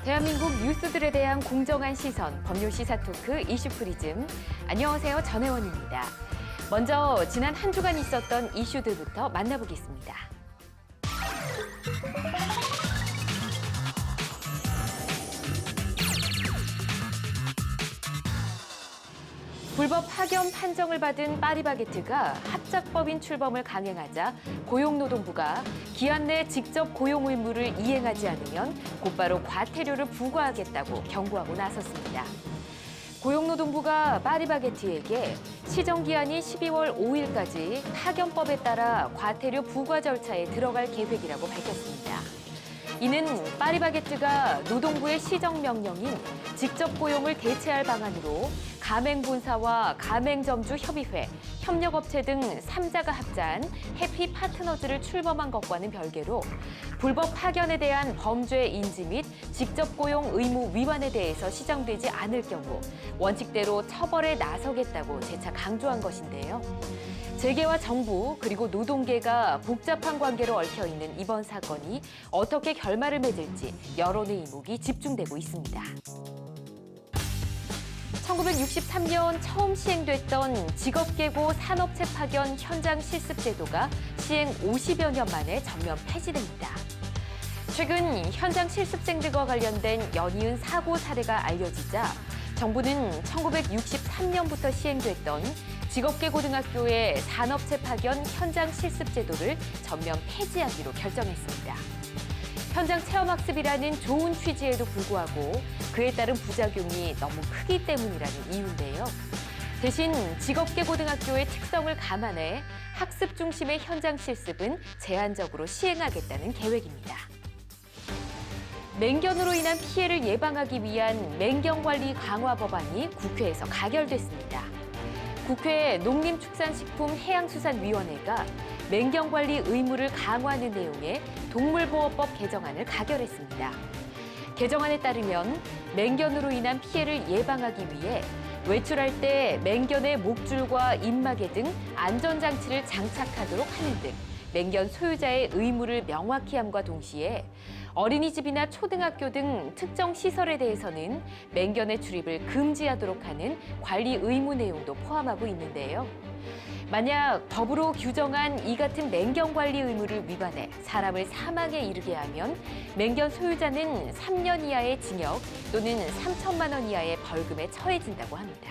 대한민국 뉴스들에 대한 공정한 시선, 법률 시사 토크 이슈 프리즘. 안녕하세요, 전혜원입니다. 먼저 지난 한 주간 있었던 이슈들부터 만나보겠습니다. 불법 파견 판정을 받은 파리바게뜨가 합작법인 출범을 강행하자 고용노동부가 기한 내 직접 고용 의무를 이행하지 않으면 곧바로 과태료를 부과하겠다고 경고하고 나섰습니다. 고용노동부가 파리바게뜨에게 시정기한이 12월 5일까지 파견법에 따라 과태료 부과 절차에 들어갈 계획이라고 밝혔습니다. 이는 파리바게뜨가 노동부의 시정명령인 직접 고용을 대체할 방안으로 가맹본사와 가맹점주협의회, 협력업체 등 3자가 합자한 해피파트너즈를 출범한 것과는 별개로 불법 파견에 대한 범죄 인지 및 직접 고용 의무 위반에 대해서 시정되지 않을 경우 원칙대로 처벌에 나서겠다고 재차 강조한 것인데요. 재계와 정부 그리고 노동계가 복잡한 관계로 얽혀있는 이번 사건이 어떻게 결말을 맺을지 여론의 이목이 집중되고 있습니다. 1963년 처음 시행됐던 직업계고 산업체 파견 현장 실습 제도가 시행 50여 년 만에 전면 폐지됩니다. 최근 현장 실습생들과 관련된 연이은 사고 사례가 알려지자 정부는 1963년부터 시행됐던 직업계고등학교의 산업체 파견 현장 실습 제도를 전면 폐지하기로 결정했습니다. 현장 체험학습이라는 좋은 취지에도 불구하고 그에 따른 부작용이 너무 크기 때문이라는 이유인데요. 대신 직업계고등학교의 특성을 감안해 학습 중심의 현장 실습은 제한적으로 시행하겠다는 계획입니다. 맹견으로 인한 피해를 예방하기 위한 맹견관리 강화 법안이 국회에서 가결됐습니다. 국회 농림축산식품해양수산위원회가 맹견관리 의무를 강화하는 내용의 동물보호법 개정안을 가결했습니다. 개정안에 따르면 맹견으로 인한 피해를 예방하기 위해 외출할 때 맹견의 목줄과 입마개 등 안전장치를 장착하도록 하는 등 맹견 소유자의 의무를 명확히 함과 동시에 어린이집이나 초등학교 등 특정 시설에 대해서는 맹견의 출입을 금지하도록 하는 관리 의무 내용도 포함하고 있는데요. 만약 법으로 규정한 이 같은 맹견 관리 의무를 위반해 사람을 사망에 이르게 하면 맹견 소유자는 3년 이하의 징역 또는 3천만 원 이하의 벌금에 처해진다고 합니다.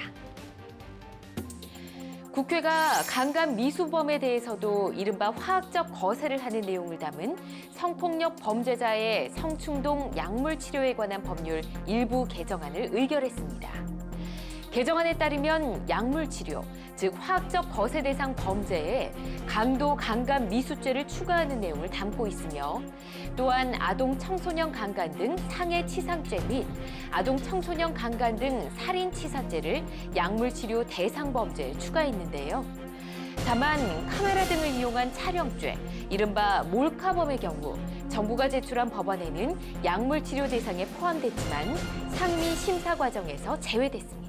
국회가 강간 미수범에 대해서도 이른바 화학적 거세를 하는 내용을 담은 성폭력 범죄자의 성충동 약물 치료에 관한 법률 일부 개정안을 의결했습니다. 개정안에 따르면 약물 치료, 즉 화학적 거세 대상 범죄에 강도 강간 미수죄를 추가하는 내용을 담고 있으며 또한 아동 청소년 강간 등 상해 치상죄 및 아동 청소년 강간 등 살인 치사죄를 약물 치료 대상 범죄에 추가했는데요. 다만 카메라 등을 이용한 촬영죄, 이른바 몰카범의 경우 정부가 제출한 법안에는 약물 치료 대상에 포함됐지만 상임위 심사 과정에서 제외됐습니다.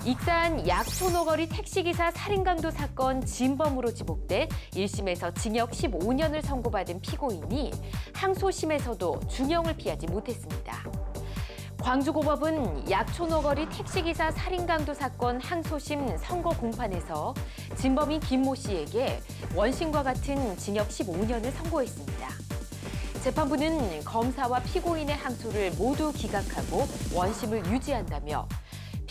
익산 약촌오거리 택시기사 살인강도 사건 진범으로 지목돼 1심에서 징역 15년을 선고받은 피고인이 항소심에서도 중형을 피하지 못했습니다. 광주고법은 약촌오거리 택시기사 살인강도 사건 항소심 선고 공판에서 진범인 김모 씨에게 원심과 같은 징역 15년을 선고했습니다. 재판부는 검사와 피고인의 항소를 모두 기각하고 원심을 유지한다며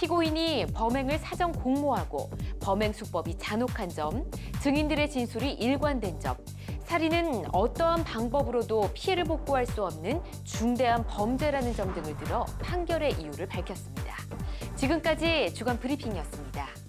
피고인이 범행을 사전 공모하고 범행 수법이 잔혹한 점, 증인들의 진술이 일관된 점, 살인은 어떠한 방법으로도 피해를 복구할 수 없는 중대한 범죄라는 점 등을 들어 판결의 이유를 밝혔습니다. 지금까지 주간 브리핑이었습니다.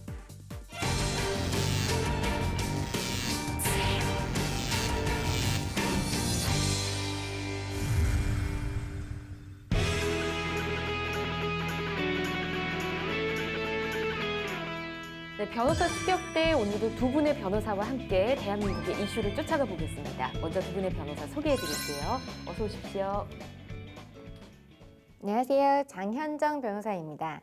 네, 변호사 수격대 오늘도 두 분의 변호사와 함께 대한민국의 이슈를 쫓아가 보겠습니다. 먼저 두 분의 변호사 소개해드릴게요. 어서 오십시오. 안녕하세요. 장현정 변호사입니다.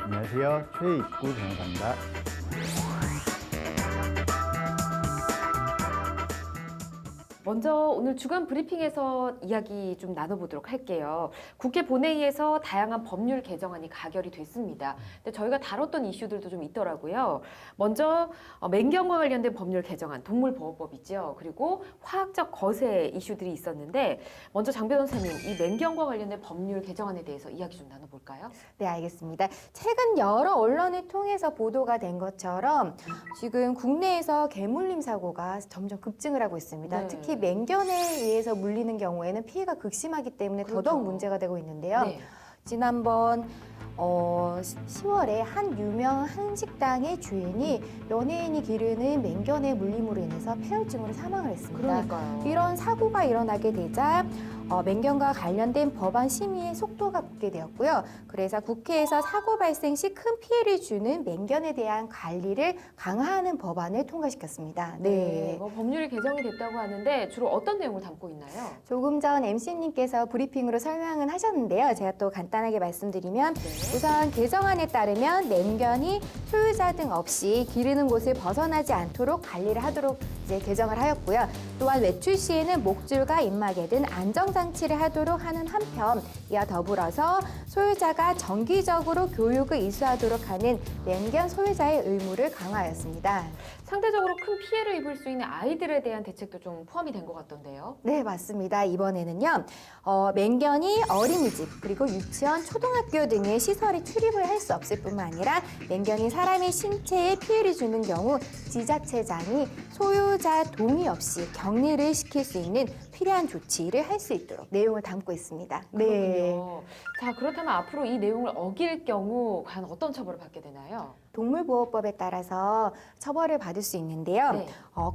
안녕하세요. 최익구 변호사입니다. 먼저 오늘 주간 브리핑에서 이야기 좀 나눠보도록 할게요. 국회 본회의에서 다양한 법률 개정안이 가결이 됐습니다. 근데 저희가 다뤘던 이슈들도 좀 있더라고요. 먼저 맹경과 관련된 법률 개정안, 동물보호법이죠. 그리고 화학적 거세 이슈들이 있었는데 먼저 장 변호사님, 이 맹경과 관련된 법률 개정안에 대해서 이야기 좀 나눠볼까요? 네, 알겠습니다. 최근 여러 언론을 통해서 보도가 된 것처럼 지금 국내에서 개물림 사고가 점점 급증을 하고 있습니다. 네. 특히 맹견에 의해서 물리는 경우에는 피해가 극심하기 때문에 그렇죠. 더더욱 문제가 되고 있는데요. 네. 지난번 10월에 한 유명 한식당의 주인이 연예인이 기르는 맹견의 물림으로 인해서 폐혈증으로 사망을 했습니다. 그러니까요. 이런 사고가 일어나게 되자 맹견과 관련된 법안 심의의 속도가 붙게 되었고요. 그래서 국회에서 사고 발생 시 큰 피해를 주는 맹견에 대한 관리를 강화하는 법안을 통과시켰습니다. 네. 법률이 개정이 됐다고 하는데 주로 어떤 내용을 담고 있나요? 조금 전 MC님께서 브리핑으로 설명은 하셨는데요. 제가 또 간단하게 말씀드리면 네. 우선 개정안에 따르면 맹견이 소유자 등 없이 기르는 곳을 벗어나지 않도록 관리를 하도록 이제 개정을 하였고요. 또한 외출 시에는 목줄과 입마개 등 안정장치를 하도록 하는 한편 이와 더불어서 소유자가 정기적으로 교육을 이수하도록 하는 맹견 소유자의 의무를 강화하였습니다. 상대적으로 큰 피해를 입을 수 있는 아이들에 대한 대책도 좀 포함이 된 것 같던데요. 네, 맞습니다. 이번에는요, 맹견이 어린이집, 그리고 유치원, 초등학교 등의 시설에 출입을 할 수 없을 뿐만 아니라 맹견이 사람의 신체에 피해를 주는 경우 지자체장이 소유자 동의 없이 격리를 시킬 수 있는 필요한 조치를 할 수 있도록 내용을 담고 있습니다. 그렇군요. 자, 그렇다면 앞으로 이 내용을 어길 경우 과연 어떤 처벌을 받게 되나요? 동물보호법에 따라서 처벌을 받을 수 있는데요. 네.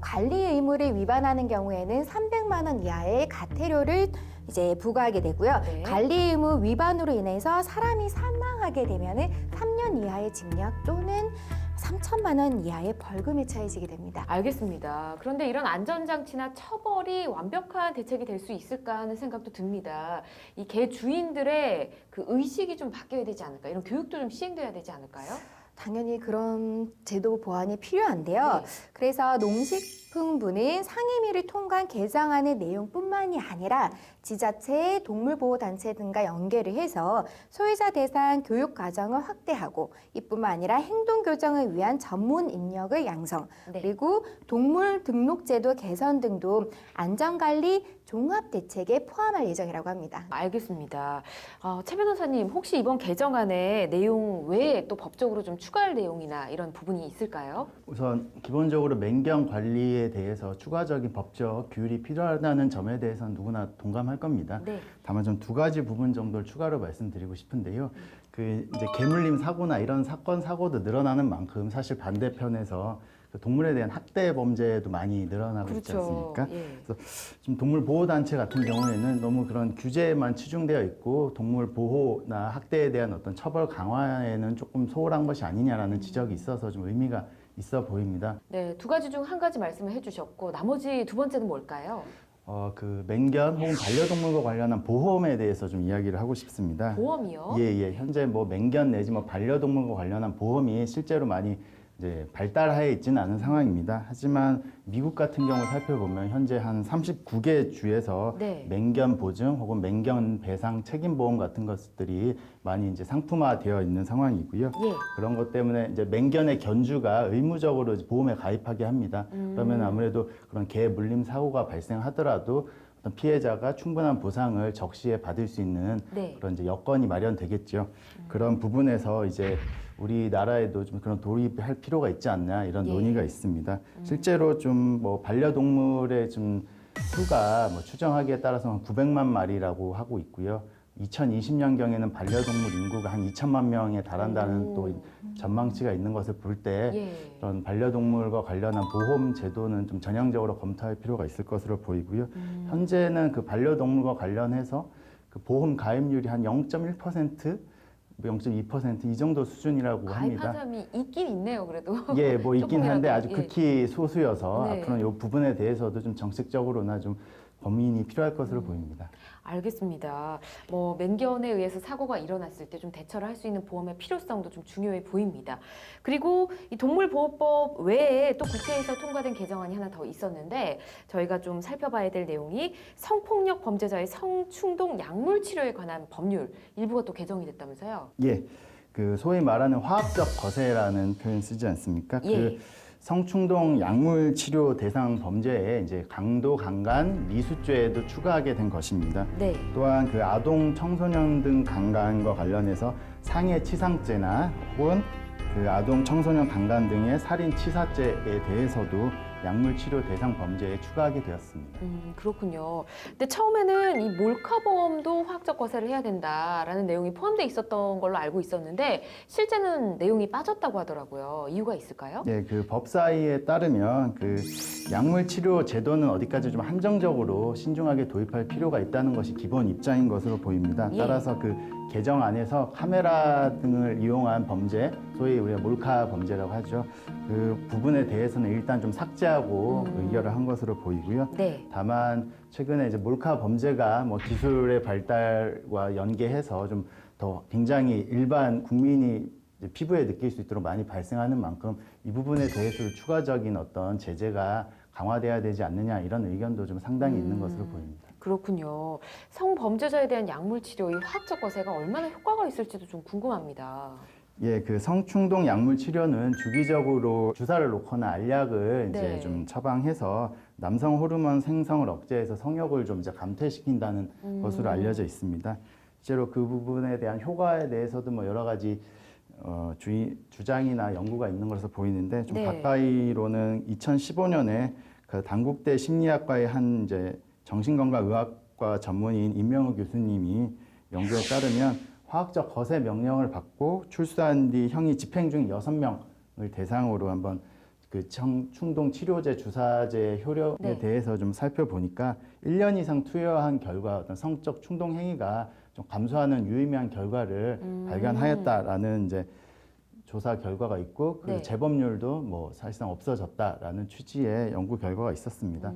관리 의무를 위반하는 경우에는 300만 원 이하의 과태료를 이제 부과하게 되고요. 네. 관리 의무 위반으로 인해서 사람이 사망하게 되면은 3년 이하의 징역 또는 3천만 원 이하의 벌금에 처해지게 됩니다. 알겠습니다. 그런데 이런 안전장치나 처벌이 완벽한 대책이 될 수 있을까 하는 생각도 듭니다. 이 개 주인들의 그 의식이 좀 바뀌어야 되지 않을까? 이런 교육도 좀 시행돼야 되지 않을까요? 당연히 그런 제도 보완이 필요한데요. 네. 그래서 농식품부는 상임위를 통과한 개정안의 내용뿐만이 아니라 지자체, 동물보호단체 등과 연계를 해서 소유자 대상 교육 과정을 확대하고 이뿐만 아니라 행동 교정을 위한 전문 인력을 양성, 네. 그리고 동물 등록제도 개선 등도 안전관리 종합 대책에 포함할 예정이라고 합니다. 알겠습니다. 최 변호사님, 혹시 이번 개정안에 내용 외에 또 법적으로 좀 추가할 내용이나 이런 부분이 있을까요? 우선 기본적으로 맹견 관리에 대해서 추가적인 법적 규율이 필요하다는 점에 대해서는 누구나 동감할 겁니다. 네. 다만 좀 두 가지 부분 정도를 추가로 말씀드리고 싶은데요. 그 이제 개물림 사고나 이런 사건 사고도 늘어나는 만큼 사실 반대편에서 그 동물에 대한 학대 범죄도 많이 늘어나고 있지 않습니까? 예. 그래서 좀 동물 보호 단체 같은 경우에는 너무 그런 규제에만 치중되어 있고 동물 보호나 학대에 대한 어떤 처벌 강화에는 조금 소홀한 것이 아니냐라는 지적이 있어서 좀 의미가 있어 보입니다. 네, 두 가지 중 한 가지 말씀을 해주셨고 나머지 두 번째는 뭘까요? 그 맹견 혹은 반려동물과 관련한 보험에 대해서 좀 이야기를 하고 싶습니다. 보험이요? 예. 현재 뭐 맹견 내지 뭐 반려동물과 관련한 보험이 실제로 많이 이제 발달하여 있지는 않은 상황입니다. 하지만 미국 같은 경우 살펴보면 현재 한 39개 주에서 네. 맹견 보증 혹은 맹견 배상 책임 보험 같은 것들이 많이 이제 상품화되어 있는 상황이고요. 예. 그런 것 때문에 이제 맹견의 견주가 의무적으로 보험에 가입하게 합니다. 그러면 아무래도 그런 개 물림 사고가 발생하더라도 어떤 피해자가 충분한 보상을 적시에 받을 수 있는 네. 그런 이제 여건이 마련되겠죠. 그런 부분에서 이제 우리나라에도 좀 그런 도입할 필요가 있지 않나 이런 예. 논의가 있습니다. 실제로 좀 뭐 반려동물의 좀 수가 뭐 추정하기에 따라서 한 900만 마리라고 하고 있고요. 2020년경에는 반려동물 인구가 한 2천만 명에 달한다는 또 전망치가 있는 것을 볼 때 예. 그런 반려동물과 관련한 보험 제도는 좀 전향적으로 검토할 필요가 있을 것으로 보이고요. 현재는 그 반려동물과 관련해서 그 보험 가입률이 한 0.1%, 0.2%이 정도 수준이라고 가입한 합니다. 사람이 있긴 있네요, 그래도. 예, 뭐 있긴 한데 조금이라도, 아주 예. 극히 소수여서 네. 앞으로는 이 부분에 대해서도 좀 정책적으로나 좀 고민이 필요할 것으로 보입니다. 알겠습니다. 뭐 맹견에 의해서 사고가 일어났을 때 좀 대처를 할 수 있는 보험의 필요성도 좀 중요해 보입니다. 그리고 이 동물보호법 외에 또 국회에서 통과된 개정안이 하나 더 있었는데 저희가 좀 살펴봐야 될 내용이 성폭력 범죄자의 성충동 약물 치료에 관한 법률 일부가 또 개정이 됐다면서요? 예, 그 소위 말하는 화학적 거세라는 표현 쓰지 않습니까? 예. 그 성충동 약물 치료 대상 범죄에 이제 강도, 강간, 미수죄에도 추가하게 된 것입니다. 네. 또한 그 아동, 청소년 등 강간과 관련해서 상해 치상죄나 혹은 그 아동, 청소년 강간 등의 살인 치사죄에 대해서도 약물 치료 대상 범죄에 추가하게 되었습니다. 그렇군요. 근데 처음에는 이 몰카범도 화학적 거세를 해야 된다라는 내용이 포함되어 있었던 걸로 알고 있었는데 실제는 내용이 빠졌다고 하더라고요. 이유가 있을까요? 네, 그 법사위에 따르면 그 약물 치료 제도는 어디까지 좀 한정적으로 신중하게 도입할 필요가 있다는 것이 기본 입장인 것으로 보입니다. 예. 따라서 그 개정 안에서 카메라 등을 이용한 범죄, 소위 우리가 몰카 범죄라고 하죠. 그 부분에 대해서는 일단 좀 삭제하고 의결을 한 것으로 보이고요. 네. 다만 최근에 이제 몰카 범죄가 뭐 기술의 발달과 연계해서 좀 더 굉장히 일반 국민이 이제 피부에 느낄 수 있도록 많이 발생하는 만큼 이 부분에 대해서 추가적인 어떤 제재가 강화돼야 되지 않느냐 이런 의견도 좀 상당히 있는 것으로 보입니다. 그렇군요. 성범죄자에 대한 약물 치료, 이 화학적 거세가 얼마나 효과가 있을지도 좀 궁금합니다. 예, 그 성충동 약물 치료는 주기적으로 주사를 놓거나 알약을 이제 네. 좀 처방해서 남성 호르몬 생성을 억제해서 성욕을 좀 이제 감퇴시킨다는 것으로 알려져 있습니다. 실제로 그 부분에 대한 효과에 대해서도 뭐 여러 가지 주장이나 연구가 있는 것으로 보이는데 좀 네. 가까이로는 2015년에 그 단국대 심리학과의 한 이제 정신건강의학과 전문의인 임명우 교수님이 연구에 따르면 화학적 거세 명령을 받고 출소한 뒤 형이 집행 중인 6명을 대상으로 한번 그 충동 치료제 주사제의 효력에 네. 대해서 좀 살펴보니까 1년 이상 투여한 결과 어떤 성적 충동 행위가 좀 감소하는 유의미한 결과를 발견하였다라는 이제 조사 결과가 있고 그 네. 재범률도 뭐 사실상 없어졌다라는 취지의 연구 결과가 있었습니다.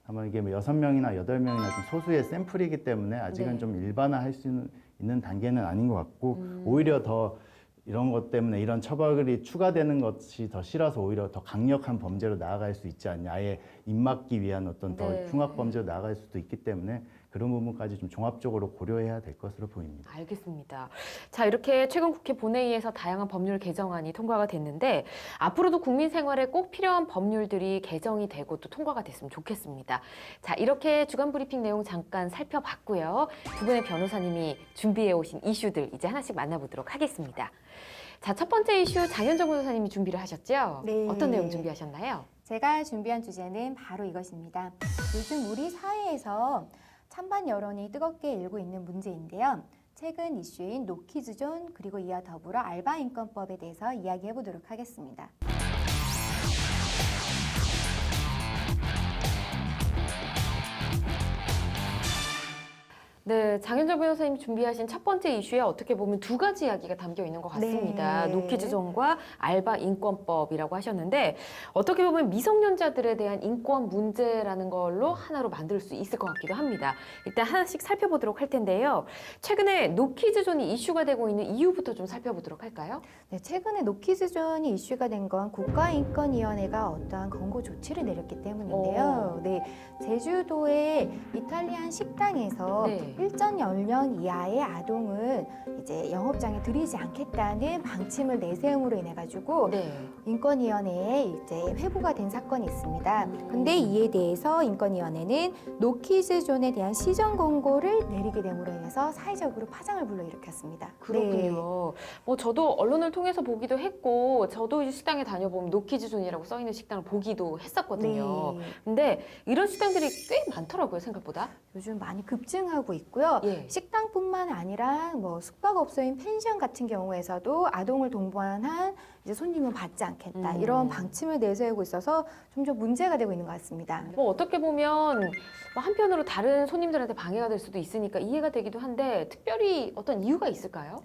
다만 이게 뭐 6명이나 8명이나 좀 소수의 샘플이기 때문에 아직은 네. 좀 일반화할 수 있는 단계는 아닌 것 같고 오히려 더 이런 것 때문에 이런 처벌이 추가되는 것이 더 싫어서 오히려 더 강력한 범죄로 나아갈 수 있지 않냐. 아예 입막기 위한 어떤 더 네. 흉악 범죄로 나아갈 수도 있기 때문에 그런 부분까지 좀 종합적으로 고려해야 될 것으로 보입니다. 알겠습니다. 자, 이렇게 최근 국회 본회의에서 다양한 법률 개정안이 통과가 됐는데 앞으로도 국민 생활에 꼭 필요한 법률들이 개정이 되고 또 통과가 됐으면 좋겠습니다. 자, 이렇게 주간 브리핑 내용 잠깐 살펴봤고요. 두 분의 변호사님이 준비해 오신 이슈들 이제 하나씩 만나보도록 하겠습니다. 자, 첫 번째 이슈 장현정 변호사님이 준비를 하셨죠? 네. 어떤 내용 준비하셨나요? 제가 준비한 주제는 바로 이것입니다. 요즘 우리 사회에서 찬반 여론이 뜨겁게 일고 있는 문제인데요. 최근 이슈인 노키즈존 그리고 이와 더불어 알바 인권법에 대해서 이야기해 보도록 하겠습니다. 네, 장현정 변호사님이 준비하신 첫 번째 이슈에 어떻게 보면 두 가지 이야기가 담겨 있는 것 같습니다. 네. 노키즈존과 알바 인권법이라고 하셨는데 어떻게 보면 미성년자들에 대한 인권 문제라는 걸로 하나로 만들 수 있을 것 같기도 합니다. 일단 하나씩 살펴보도록 할 텐데요. 최근에 노키즈존이 이슈가 되고 있는 이유부터 좀 살펴보도록 할까요? 네, 최근에 노키즈존이 이슈가 된 건 국가인권위원회가 어떠한 권고 조치를 내렸기 때문인데요. 네, 제주도의 이탈리안 식당에서 네. 일정 연령 이하의 아동은 이제 영업장에 들이지 않겠다는 방침을 내세움으로 인해 가지고 네. 인권위원회에 이제 회부가 된 사건이 있습니다. 근데 이에 대해서 인권위원회는 노키즈존에 대한 시정 권고를 내리게 됨으로 인해서 사회적으로 파장을 불러일으켰습니다. 그렇군요. 뭐 저도 언론을 통해서 보기도 했고 저도 이제 식당에 다녀보면 노키즈존이라고 써 있는 식당을 보기도 했었거든요. 네. 근데 이런 식당들이 꽤 많더라고요, 생각보다. 요즘 많이 급증하고 있고요. 예. 식당뿐만 아니라 뭐 숙박업소인 펜션 같은 경우에서도 아동을 동반한 이제 손님은 받지 않겠다 이런 방침을 내세우고 있어서 점점 문제가 되고 있는 것 같습니다. 뭐 어떻게 보면 뭐 한편으로 다른 손님들한테 방해가 될 수도 있으니까 이해가 되기도 한데 특별히 어떤 이유가 있을까요?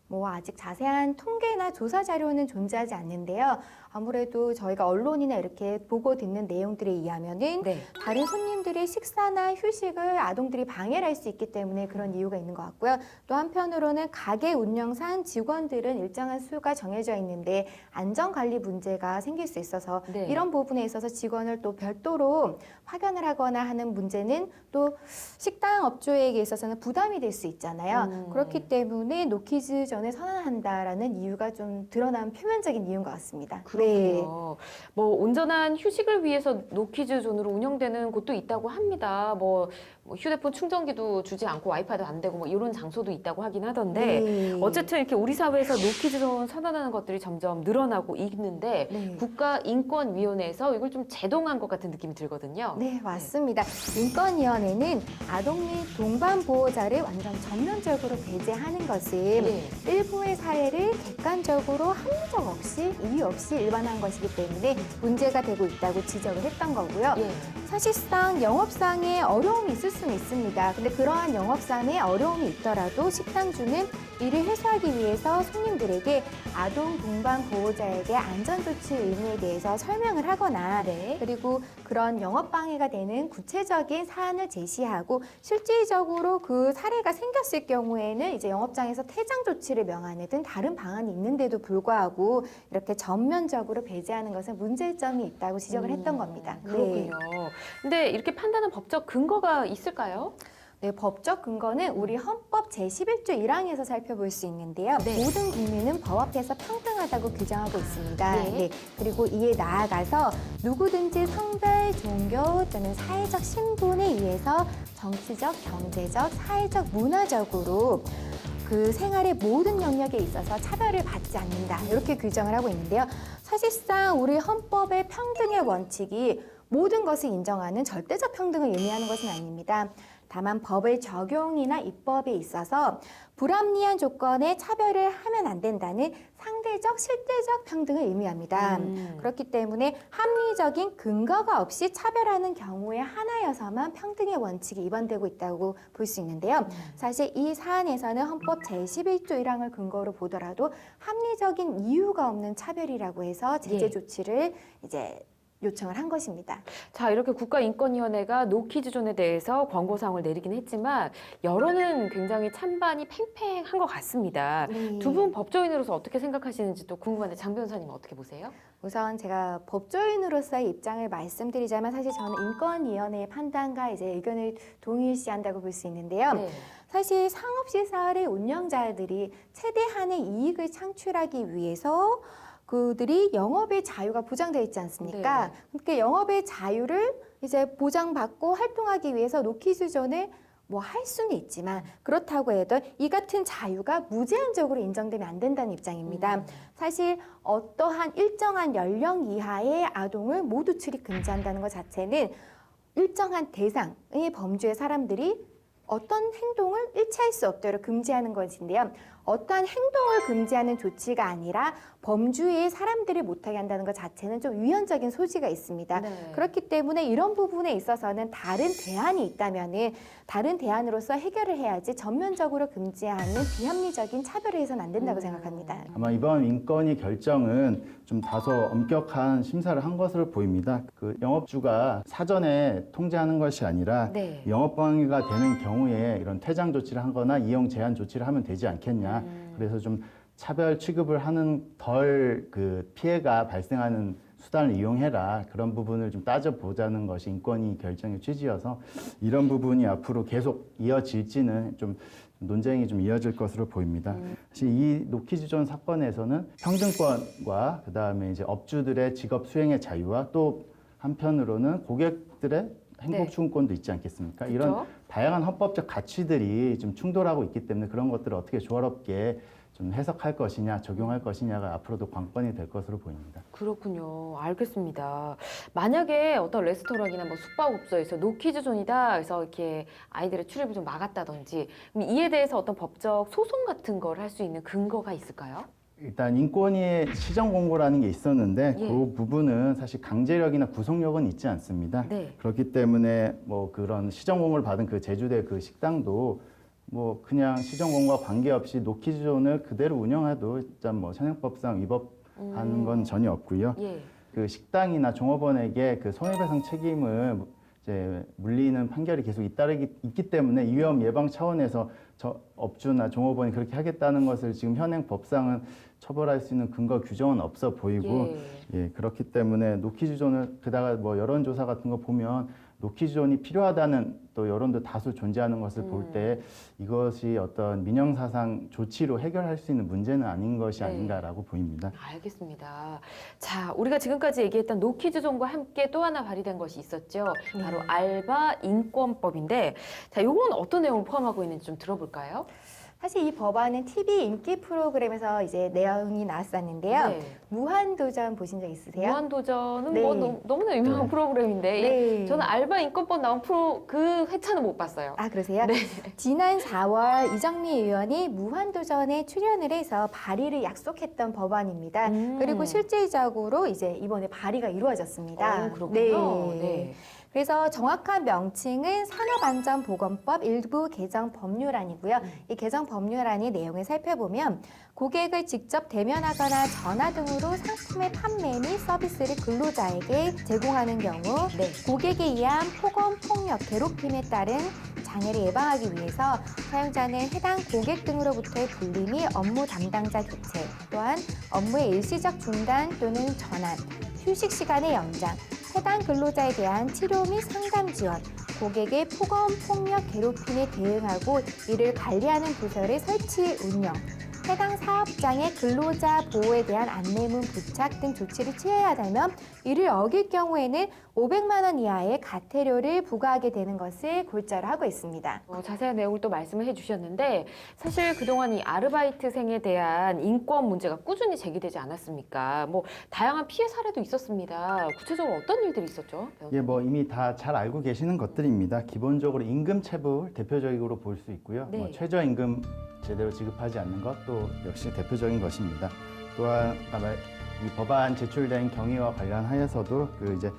뭐 아직 자세한 통계나 조사 자료는 존재하지 않는데요. 아무래도 저희가 언론이나 이렇게 보고 듣는 내용들에 의하면은 네. 다른 손님들의 식사나 휴식을 아동들이 방해를 할 수 있기 때문에 그런 이유가 있는 것 같고요. 또 한편으로는 가게 운영상 직원들은 일정한 수가 정해져 있는데 안전관리 문제가 생길 수 있어서 네. 이런 부분에 있어서 직원을 또 별도로 파견을 하거나 하는 문제는 또 식당 업주에게 있어서는 부담이 될 수 있잖아요. 그렇기 때문에 노키즈 존을 선언한다라는 이유가 좀 드러난 표면적인 이유인 것 같습니다. 그렇군요. 뭐 온전한 휴식을 위해서 노키즈 존으로 운영되는 곳도 있다고 합니다. 뭐 휴대폰 충전기도 주지 않고 와이파이도 안 되고 뭐 이런 장소도 있다고 하긴 하던데 네. 어쨌든 이렇게 우리 사회에서 노키즈 존 선언하는 것들이 점점 늘어나고 있는데 네. 국가인권위원회에서 이걸 좀 제동한 것 같은 느낌이 들거든요. 네, 맞습니다. 인권위원회는 아동 및 동반 보호자를 완전 전면적으로 배제하는 것은 네. 일부의 사례를 객관적으로 합리적 없이 이유 없이 일반화한 것이기 때문에 문제가 되고 있다고 지적을 했던 거고요. 예. 사실상 영업상의 어려움이 있을 수는 있습니다. 근데 그러한 영업상의 어려움이 있더라도 식당주는 이를 해소하기 위해서 손님들에게 아동 동반 보호자에게 안전조치 의무에 대해서 설명을 하거나 네. 그리고 그런 영업 방해가 되는 구체적인 사안을 제시하고 실질적으로 그 사례가 생겼을 경우에는 이제 영업장에서 퇴장 조치를 명하는 등 다른 방안이 있는데도 불구하고 이렇게 전면적으로 배제하는 것은 문제점이 있다고 지적을 했던 겁니다. 그렇군요. 근데 이렇게 판단한 법적 근거가 있을까요? 네, 법적 근거는 우리 헌법 제11조 1항에서 살펴볼 수 있는데요. 네. 모든 국민은 법 앞에서 평등하다고 규정하고 있습니다. 네. 그리고 이에 나아가서 누구든지 성별, 종교 또는 사회적 신분에 의해서 정치적, 경제적, 사회적, 문화적으로 그 생활의 모든 영역에 있어서 차별을 받지 않는다. 이렇게 규정을 하고 있는데요. 사실상 우리 헌법의 평등의 원칙이 모든 것을 인정하는 절대적 평등을 의미하는 것은 아닙니다. 다만 법의 적용이나 입법에 있어서 불합리한 조건에 차별을 하면 안 된다는 상대적, 실제적 평등을 의미합니다. 그렇기 때문에 합리적인 근거가 없이 차별하는 경우에 하나여서만 평등의 원칙이 위반되고 있다고 볼 수 있는데요. 사실 이 사안에서는 헌법 제11조 1항을 근거로 보더라도 합리적인 이유가 없는 차별이라고 해서 제재 예. 조치를 이제 요청을 한 것입니다. 자, 이렇게 국가인권위원회가 노키즈존에 대해서 권고사항을 내리긴 했지만 여론은 굉장히 찬반이 팽팽한 것 같습니다. 네. 두 분 법조인으로서 어떻게 생각하시는지 또 궁금한데 장 변호사님 어떻게 보세요? 우선 제가 법조인으로서의 입장을 말씀드리자면 사실 저는 인권위원회의 판단과 이제 의견을 동일시한다고 볼 수 있는데요. 네. 사실 상업시설의 운영자들이 최대한의 이익을 창출하기 위해서 그들이 영업의 자유가 보장되어 있지 않습니까? 그러니까 영업의 자유를 이제 보장받고 활동하기 위해서 노키즈존을 뭐 할 수는 있지만 그렇다고 해도 이 같은 자유가 무제한적으로 인정되면 안 된다는 입장입니다. 사실 어떠한 일정한 연령 이하의 아동을 모두 출입 금지한다는 것 자체는 일정한 대상의 범주의 사람들이 어떤 행동을 일치할 수 없도록 금지하는 것인데요. 어떠한 행동을 금지하는 조치가 아니라 범주의 사람들을 못하게 한다는 것 자체는 좀 위헌적인 소지가 있습니다. 네. 그렇기 때문에 이런 부분에 있어서는 다른 대안이 있다면은 다른 대안으로서 해결을 해야지 전면적으로 금지하는 비합리적인 차별을 해서는 안 된다고 생각합니다. 아마 이번 인권위 결정은 좀 다소 엄격한 심사를 한 것으로 보입니다. 그 영업주가 사전에 통제하는 것이 아니라 네. 영업 방해가 되는 경우에 이런 퇴장 조치를 하거나 이용 제한 조치를 하면 되지 않겠냐. 그래서 좀 차별 취급을 하는 덜 그 피해가 발생하는 수단을 이용해라. 그런 부분을 좀 따져보자는 것이 인권위 결정의 취지여서 이런 부분이 앞으로 계속 이어질지는 좀 논쟁이 좀 이어질 것으로 보입니다. 사실 이 노키즈존 사건에서는 평등권과 그다음에 이제 업주들의 직업 수행의 자유와 또 한편으로는 고객들의 행복 추구권도 있지 않겠습니까? 이런 그렇죠. 다양한 헌법적 가치들이 좀 충돌하고 있기 때문에 그런 것들을 어떻게 조화롭게 좀 해석할 것이냐, 적용할 것이냐가 앞으로도 관건이 될 것으로 보입니다. 그렇군요. 알겠습니다. 만약에 어떤 레스토랑이나 뭐 숙박업소에서 노키즈존이다 해서 이렇게 아이들의 출입을 좀 막았다든지 그럼 이에 대해서 어떤 법적 소송 같은 걸 할 수 있는 근거가 있을까요? 일단 인권위의 시정 공고라는 게 있었는데 예. 그 부분은 사실 강제력이나 구속력은 있지 않습니다. 네. 그렇기 때문에 뭐 그런 시정 공고를 받은 그 제주대 그 식당도 뭐 그냥 시정권과 관계없이 노키즈존을 그대로 운영해도 일단 뭐 현행법상 위법하는 건 전혀 없고요. 예. 그 식당이나 종업원에게 그 손해배상 책임을 이제 물리는 판결이 계속 있기 때문에 이 위험 예방 차원에서 업주나 종업원이 그렇게 하겠다는 것을 지금 현행 법상은 처벌할 수 있는 근거 규정은 없어 보이고 예, 그렇기 때문에 노키즈존을 게다가 뭐 여론조사 같은 거 보면 노키즈존이 필요하다는 또 여론도 다수 존재하는 것을 볼 때 이것이 어떤 민영사상 조치로 해결할 수 있는 문제는 아닌 것이 네. 아닌가라고 보입니다. 알겠습니다. 자, 우리가 지금까지 얘기했던 노키즈존과 함께 또 하나 발의된 것이 있었죠. 바로 알바 인권법인데, 자, 이건 어떤 내용을 포함하고 있는지 좀 들어볼까요? 사실 이 법안은 TV 인기 프로그램에서 이제 내용이 나왔었는데요. 네. 무한도전 보신 적 있으세요? 무한도전은 네. 뭐 너무나 유명한 네. 프로그램인데 네. 저는 알바 인권법 나온 그 회차는 못 봤어요. 아, 그러세요? 네. 지난 4월 이정미 의원이 무한도전에 출연을 해서 발의를 약속했던 법안입니다. 그리고 실질적으로 이제 이번에 발의가 이루어졌습니다. 그렇군요. 네. 그래서 정확한 명칭은 산업안전보건법 일부 개정 법률안이고요. 이 개정 법률안의 내용을 살펴보면 고객을 직접 대면하거나 전화 등으로 상품의 판매 및 서비스를 근로자에게 제공하는 경우 고객에 의한 폭언, 폭력, 괴롭힘에 따른 장애를 예방하기 위해서 사용자는 해당 고객 등으로부터의 분리 및 업무 담당자 교체, 또한 업무의 일시적 중단 또는 전환, 휴식 시간의 연장, 해당 근로자에 대한 치료 및 상담 지원, 고객의 폭언, 폭력, 괴롭힘에 대응하고 이를 관리하는 부서를 설치, 운영, 해당 사업장의 근로자 보호에 대한 안내문 부착 등 조치를 취해야 한다면 이를 어길 경우에는 500만 원 이하의 과태료를 부과하게 되는 것을 골자로 하고 있습니다. 자세한 내용을 또 말씀을 해주셨는데 사실 그동안 이 아르바이트생에 대한 인권 문제가 꾸준히 제기되지 않았습니까? 뭐 다양한 피해 사례도 있었습니다. 구체적으로 어떤 일들이 있었죠? 예, 뭐 이미 다 잘 알고 계시는 것들입니다. 기본적으로 임금 체불 대표적으로 볼 수 있고요. 네. 뭐 최저임금 제대로 지급하지 않는 것도 역시 대표적인 것입니다. 또한 아까 이 법안 제출된 경위와 관련하여서도 그 이제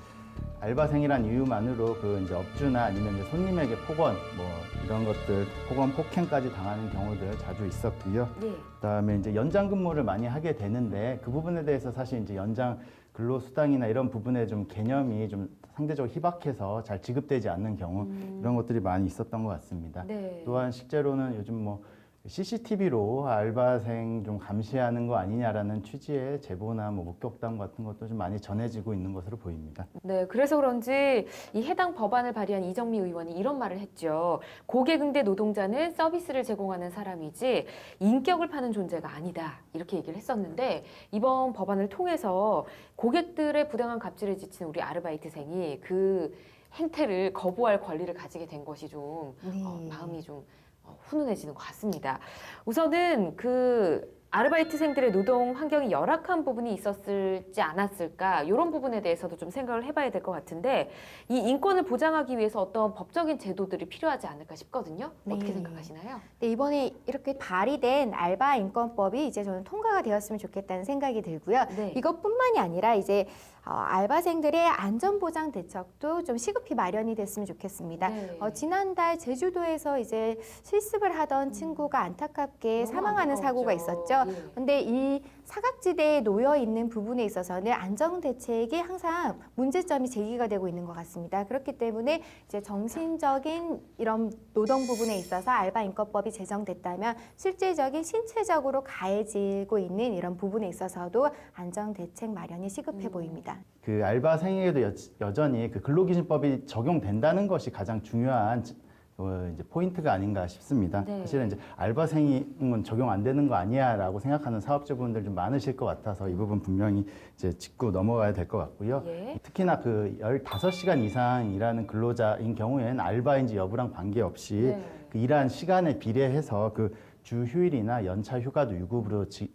알바생이란 이유만으로 그 이제 업주나 아니면 이제 손님에게 폭언 뭐 이런 것들 폭언 폭행까지 당하는 경우들 자주 있었고요. 네. 그다음에 이제 연장 근무를 많이 하게 되는데 그 부분에 대해서 사실 이제 연장 근로수당이나 이런 부분에 좀 개념이 좀 상대적으로 희박해서 잘 지급되지 않는 경우 이런 것들이 많이 있었던 것 같습니다. 네. 또한 실제로는 요즘 뭐 CCTV로 알바생 좀 감시하는 거 아니냐라는 취지의 제보나 뭐 목격담 같은 것도 좀 많이 전해지고 있는 것으로 보입니다. 네, 그래서 그런지 이 해당 법안을 발의한 이정미 의원이 이런 말을 했죠. 고객응대 노동자는 서비스를 제공하는 사람이지 인격을 파는 존재가 아니다. 이렇게 얘기를 했었는데 이번 법안을 통해서 고객들의 부당한 갑질에 지친 우리 아르바이트생이 그 행태를 거부할 권리를 가지게 된 것이 좀 마음이 좀 훈훈해지는 것 같습니다. 우선은 그 아르바이트생들의 노동 환경이 열악한 부분이 있었을지 않았을까 이런 부분에 대해서도 좀 생각을 해봐야 될 것 같은데 이 인권을 보장하기 위해서 어떤 법적인 제도들이 필요하지 않을까 싶거든요. 어떻게 생각하시나요? 네, 이번에 이렇게 발의된 알바 인권법이 이제 저는 통과가 되었으면 좋겠다는 생각이 들고요. 네. 이것뿐만이 아니라 이제 알바생들의 안전보장 대책도 좀 시급히 마련이 됐으면 좋겠습니다. 네. 지난달 제주도에서 이제 실습을 하던 친구가 안타깝게 너무 사망하는 사고가 안타까웠죠. 있었죠. 예. 근데 이 사각지대에 놓여 있는 부분에 있어서는 안전 대책이 항상 문제점이 제기가 되고 있는 것 같습니다. 그렇기 때문에 이제 정신적인 이런 노동 부분에 있어서 알바 인권법이 제정됐다면 실질적인 신체적으로 가해지고 있는 이런 부분에 있어서도 안전 대책 마련이 시급해 보입니다. 그 알바생에게도 여전히 그 근로기준법이 적용된다는 것이 가장 중요한 이제 포인트가 아닌가 싶습니다. 네. 사실은 이제 알바생은 적용 안 되는 거 아니야라고 생각하는 사업주분들 좀 많으실 것 같아서 이 부분 분명히 이제 짚고 넘어가야 될 것 같고요. 예. 특히나 그 15시간 이상 일하는 근로자인 경우에는 알바인지 여부랑 관계없이 네. 그 일한 시간에 비례해서 그 주 휴일이나 연차 휴가도 유급으로 이제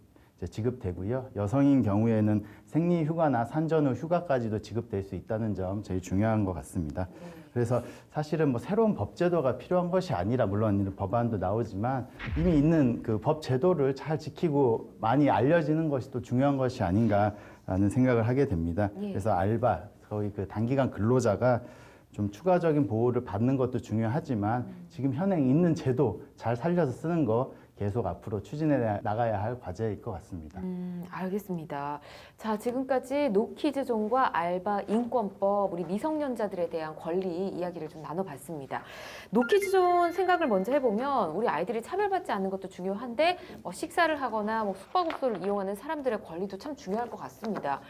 지급되고요. 여성인 경우에는 생리 휴가나 산전 후 휴가까지도 지급될 수 있다는 점 제일 중요한 것 같습니다. 그래서 사실은 뭐 새로운 법 제도가 필요한 것이 아니라 물론 이런 법안도 나오지만 이미 있는 그 법 제도를 잘 지키고 많이 알려지는 것이 또 중요한 것이 아닌가라는 생각을 하게 됩니다. 예. 그래서 알바, 거의 그 단기간 근로자가 좀 추가적인 보호를 받는 것도 중요하지만 지금 현행 있는 제도 잘 살려서 쓰는 거 계속 앞으로 추진해 나가야 할 과제일 것 같습니다. 알겠습니다. 자, 지금까지 노키즈존과 알바 인권법, 우리 미성년자들에 대한 권리 이야기를 좀 나눠봤습니다. 노키즈존 생각을 먼저 해보면 우리 아이들이 차별받지 않는 것도 중요한데 식사를 하거나 숙박업소를 이용하는 사람들의 권리도 참 중요할 것 같습니다.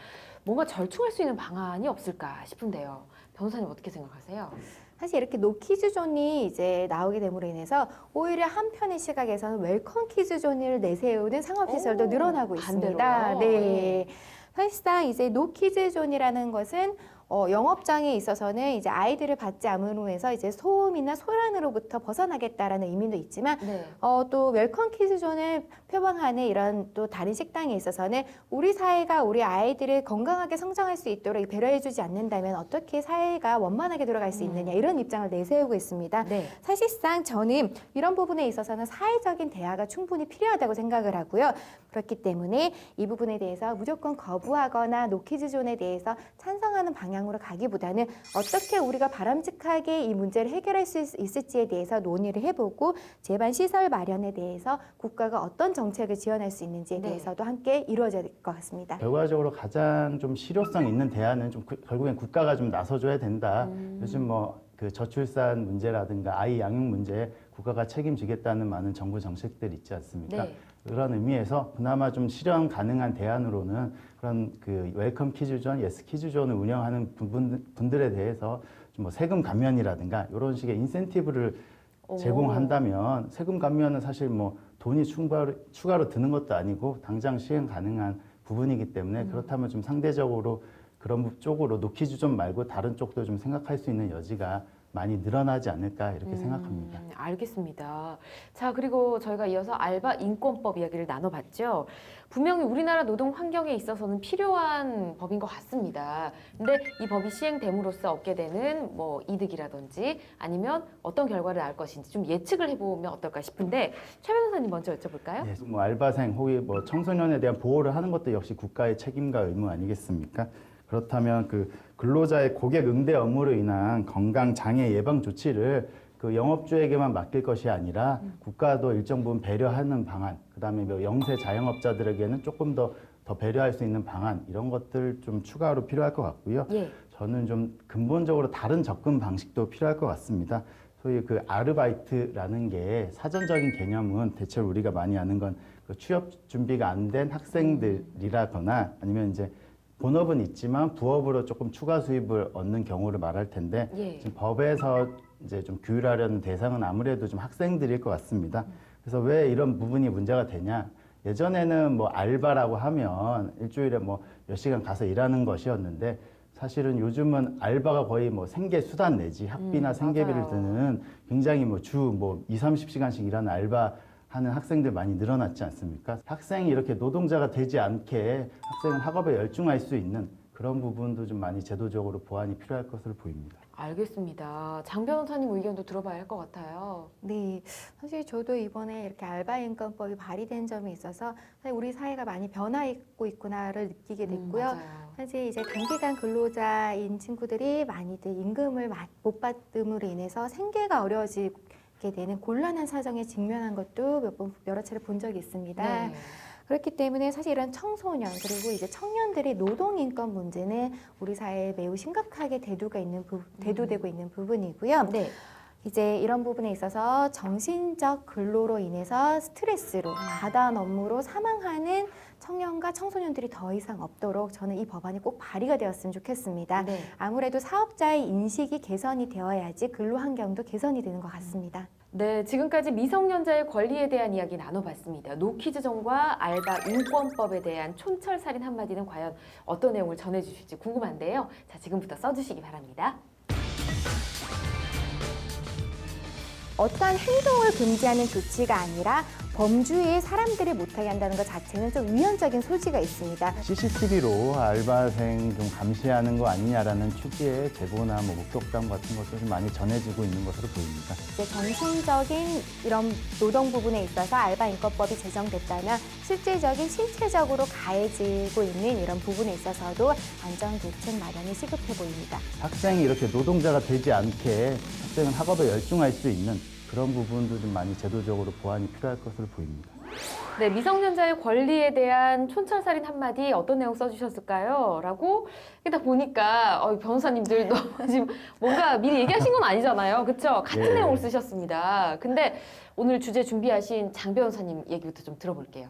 뭔가 절충할 수 있는 방안이 없을까 싶은데요. 변호사님 어떻게 생각하세요? 사실 이렇게 노키즈존이 이제 나오게 됨으로 인해서 오히려 한편의 시각에서는 웰컴 키즈존을 내세우는 상업시설도 늘어나고 있습니다. 반대로요? 네. 사실상 이제 노키즈존이라는 것은 영업장에 있어서는 이제 아이들을 받지 않음으로 해서 이제 소음이나 소란으로부터 벗어나겠다라는 의미도 있지만 네. 또 웰컴 키즈존을 표방하는 이런 또 다른 식당에 있어서는 우리 사회가 우리 아이들을 건강하게 성장할 수 있도록 배려해주지 않는다면 어떻게 사회가 원만하게 돌아갈 수 있느냐 이런 입장을 내세우고 있습니다. 네. 사실상 저는 이런 부분에 있어서는 사회적인 대화가 충분히 필요하다고 생각을 하고요. 그렇기 때문에 이 부분에 대해서 무조건 거부하거나 노키즈존에 대해서 찬성하는 방향으로 가기보다는 어떻게 우리가 바람직하게 이 문제를 해결할 수 있을지에 대해서 논의를 해보고 제반 시설 마련에 대해서 국가가 어떤 정책을 지원할 수 있는지에 네. 대해서도 함께 이루어져야 될 것 같습니다. 결과적으로 가장 좀 실효성 있는 대안은 좀 결국엔 국가가 좀 나서줘야 된다. 요즘 그 저출산 문제라든가 아이 양육 문제에 국가가 책임지겠다는 많은 정부 정책들이 있지 않습니까? 네. 그런 의미에서 그나마 좀 실현 가능한 대안으로는 그런 그 웰컴 키즈존, 예스 키즈존을 운영하는 분들에 대해서 좀 뭐 세금 감면이라든가 이런 식의 인센티브를 제공한다면 세금 감면은 사실 뭐 돈이 추가로 드는 것도 아니고 당장 시행 가능한 부분이기 때문에 그렇다면 좀 상대적으로 그런 쪽으로 노키즈존 말고 다른 쪽도 좀 생각할 수 있는 여지가 많이 늘어나지 않을까 이렇게 생각합니다. 알겠습니다. 자, 그리고 저희가 이어서 알바 인권법 이야기를 나눠봤죠. 분명히 우리나라 노동 환경에 있어서는 필요한 법인 것 같습니다. 근데 이 법이 시행됨으로써 얻게 되는 이득이라든지 아니면 어떤 결과를 낳을 것인지 좀 예측을 해보면 어떨까 싶은데 최 변호사님 먼저 여쭤볼까요? 예, 뭐 알바생 혹은 뭐 청소년에 대한 보호를 하는 것도 역시 국가의 책임과 의무 아니겠습니까? 그렇다면 그 근로자의 고객 응대 업무로 인한 건강 장애 예방 조치를 그 영업주에게만 맡길 것이 아니라 국가도 일정 부분 배려하는 방안, 그다음에 뭐 영세 자영업자들에게는 조금 더 배려할 수 있는 방안 이런 것들 좀 추가로 필요할 것 같고요. 예. 저는 좀 근본적으로 다른 접근 방식도 필요할 것 같습니다. 소위 그 아르바이트라는 게 사전적인 개념은 대체로 우리가 많이 아는 건 그 취업 준비가 안 된 학생들이라거나 아니면 이제 본업은 있지만 부업으로 조금 추가 수입을 얻는 경우를 말할 텐데 예. 지금 법에서 이제 좀 규율하려는 대상은 아무래도 좀 학생들일 것 같습니다. 그래서 왜 이런 부분이 문제가 되냐? 예전에는 뭐 알바라고 하면 일주일에 뭐 몇 시간 가서 일하는 것이었는데 사실은 요즘은 알바가 거의 뭐 생계 수단 내지 학비나 생계비를 맞아요. 드는 굉장히 뭐 주 뭐 20-30시간씩 일하는 알바 하는 학생들 많이 늘어났지 않습니까? 학생이 이렇게 노동자가 되지 않게 학생은 학업에 열중할 수 있는 그런 부분도 좀 많이 제도적으로 보완이 필요할 것으로 보입니다. 알겠습니다. 장 변호사님 의견도 들어봐야 할 것 같아요. 네, 사실 저도 이번에 이렇게 알바 인권법이 발의된 점에 있어서 사실 우리 사회가 많이 변화하고 있구나를 느끼게 됐고요. 맞아요. 사실 이제 단기간 근로자인 친구들이 많이들 임금을 못 받음으로 인해서 생계가 어려워지게 되는 곤란한 사정에 직면한 것도 여러 차례 본 적이 있습니다. 네. 그렇기 때문에 사실 이런 청소년 그리고 이제 청년들의 노동 인권 문제는 우리 사회에 매우 심각하게 대두되고 있는 부분이고요. 네. 이제 이런 부분에 있어서 정신적 근로로 인해서 스트레스로 과다한 업무로 사망하는 청년과 청소년들이 더 이상 없도록 저는 이 법안이 꼭 발의가 되었으면 좋겠습니다. 네. 아무래도 사업자의 인식이 개선이 되어야지 근로 환경도 개선이 되는 것 같습니다. 네, 지금까지 미성년자의 권리에 대한 이야기 나눠봤습니다. 노키즈존과 알바 인권법에 대한 촌철살인 한마디는 과연 어떤 내용을 전해주실지 궁금한데요. 자, 지금부터 써주시기 바랍니다. 어떠한 행동을 금지하는 조치가 아니라 범주의 사람들이 못하게 한다는 것 자체는 좀 위헌적인 소지가 있습니다. CCTV로 알바생 좀 감시하는 거 아니냐라는 취지의 제보나 뭐 목격담 같은 것도 좀 많이 전해지고 있는 것으로 보입니다. 이제 정신적인 이런 노동 부분에 있어서 알바인권법이 제정됐다면 실질적인 신체적으로 가해지고 있는 이런 부분에 있어서도 안전대책 마련이 시급해 보입니다. 학생이 이렇게 노동자가 되지 않게 학생은 학업에 열중할 수 있는 그런 부분도 좀 많이 제도적으로 보완이 필요할 것으로 보입니다. 네, 미성년자의 권리에 대한 촌철살인 한마디 어떤 내용 써주셨을까요? 라고 일단 보니까 변호사님들도 지금 뭔가 미리 얘기하신 건 아니잖아요. 그렇죠? 같은 예. 내용을 쓰셨습니다. 근데 오늘 주제 준비하신 장 변호사님 얘기부터 좀 들어볼게요.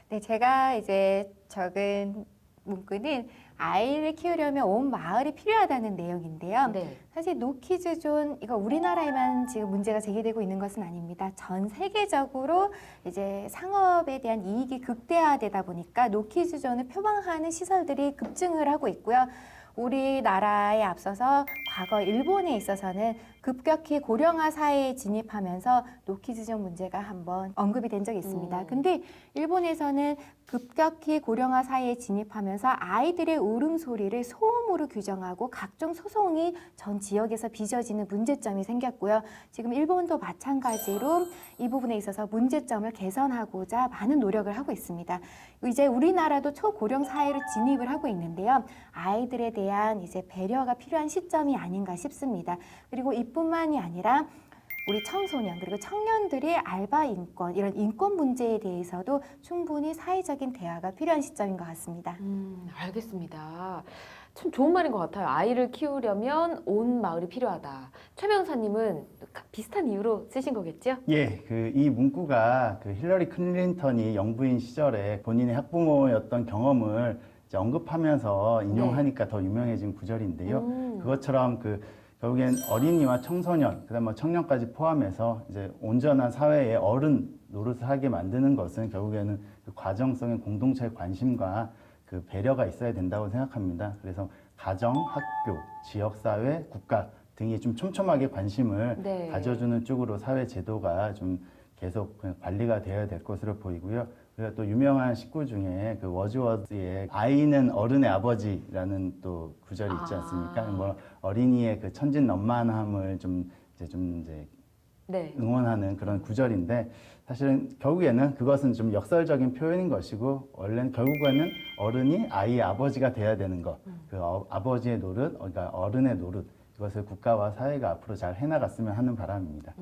네, 제가 이제 적은 문구는 아이를 키우려면 온 마을이 필요하다는 내용인데요. 네. 사실 노키즈존 이거 우리나라에만 지금 문제가 제기되고 있는 것은 아닙니다. 전 세계적으로 이제 상업에 대한 이익이 극대화되다 보니까 노키즈존을 표방하는 시설들이 급증을 하고 있고요. 우리나라에 앞서서 과거 일본에 있어서는 급격히 고령화 사회에 진입하면서 노키즈존 문제가 한번 언급이 된 적이 있습니다. 근데 일본에서는 급격히 고령화 사회에 진입하면서 아이들의 울음소리를 소음으로 규정하고 각종 소송이 전 지역에서 빚어지는 문제점이 생겼고요. 지금 일본도 마찬가지로 이 부분에 있어서 문제점을 개선하고자 많은 노력을 하고 있습니다. 이제 우리나라도 초고령 사회로 진입을 하고 있는데요. 아이들에 대한 이제 배려가 필요한 시점이 아닌가 싶습니다. 그리고 이뿐만이 아니라 우리 청소년 그리고 청년들의 알바 인권 이런 인권 문제에 대해서도 충분히 사회적인 대화가 필요한 시점인 것 같습니다. 알겠습니다. 참 좋은 말인 것 같아요. 아이를 키우려면 온 마을이 필요하다. 최 변호사님은 비슷한 이유로 쓰신 거겠죠? 예, 이 문구가 힐러리 클린턴이 영부인 시절에 본인의 학부모였던 경험을 이제 언급하면서 인용하니까 더 유명해진 구절인데요. 그것처럼 결국엔 어린이와 청소년, 그다음 뭐 청년까지 포함해서 이제 온전한 사회의 어른 노릇을 하게 만드는 것은 결국에는 그 과정성의 공동체의 관심과 그 배려가 있어야 된다고 생각합니다. 그래서 가정, 학교, 지역사회, 국가 등이 좀 촘촘하게 관심을 네. 가져주는 쪽으로 사회 제도가 좀 계속 관리가 되어야 될 것으로 보이고요. 그리고 또 유명한 식구 중에 워즈워드의 아이는 어른의 아버지라는 또 구절이 있지 않습니까? 뭐 어린이의 그 천진난만함을 이제 네. 응원하는 그런 구절인데 사실은 결국에는 그것은 좀 역설적인 표현인 것이고 원래는 결국에는 어른이 아이의 아버지가 돼야 되는 것, 아버지의 노릇, 그러니까 어른의 노릇 이것을 국가와 사회가 앞으로 잘 해나갔으면 하는 바람입니다.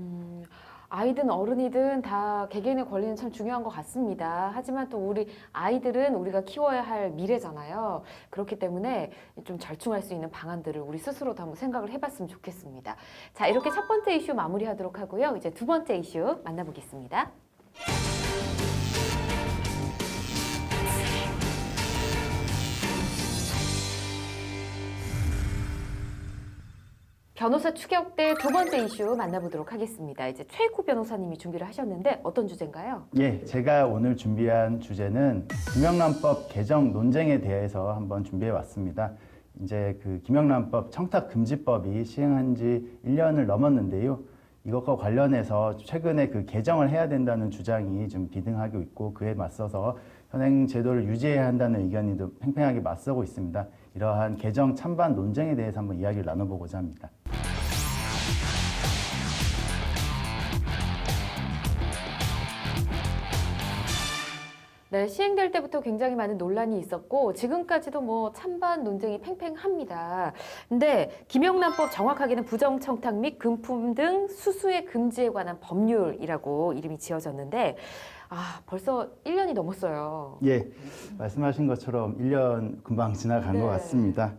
아이든 어른이든 다 개개인의 권리는 참 중요한 것 같습니다. 하지만 또 우리 아이들은 우리가 키워야 할 미래잖아요. 그렇기 때문에 좀 절충할 수 있는 방안들을 우리 스스로도 한번 생각을 해봤으면 좋겠습니다. 자, 이렇게 첫 번째 이슈 마무리하도록 하고요. 이제 두 번째 이슈 만나보겠습니다. 변호사 추격대 두 번째 이슈 만나보도록 하겠습니다. 이제 최익호 변호사님이 준비를 하셨는데 어떤 주제인가요? 예, 제가 오늘 준비한 주제는 김영란법 개정 논쟁에 대해서 한번 준비해 왔습니다. 이제 김영란법 청탁금지법이 시행한 지 1년을 넘었는데요. 이것과 관련해서 최근에 개정을 해야 된다는 주장이 좀 비등하고 있고 그에 맞서서 현행 제도를 유지해야 한다는 의견이 팽팽하게 맞서고 있습니다. 이러한 개정 찬반 논쟁에 대해서 한번 이야기를 나눠보고자 합니다. 네, 시행될 때부터 굉장히 많은 논란이 있었고 지금까지도 뭐 찬반 논쟁이 팽팽합니다. 근데 김영란법 정확하게는 부정청탁 및 금품 등 수수의 금지에 관한 법률이라고 이름이 지어졌는데 벌써 1년이 넘었어요. 예, 말씀하신 것처럼 1년 금방 지나간 것 같습니다.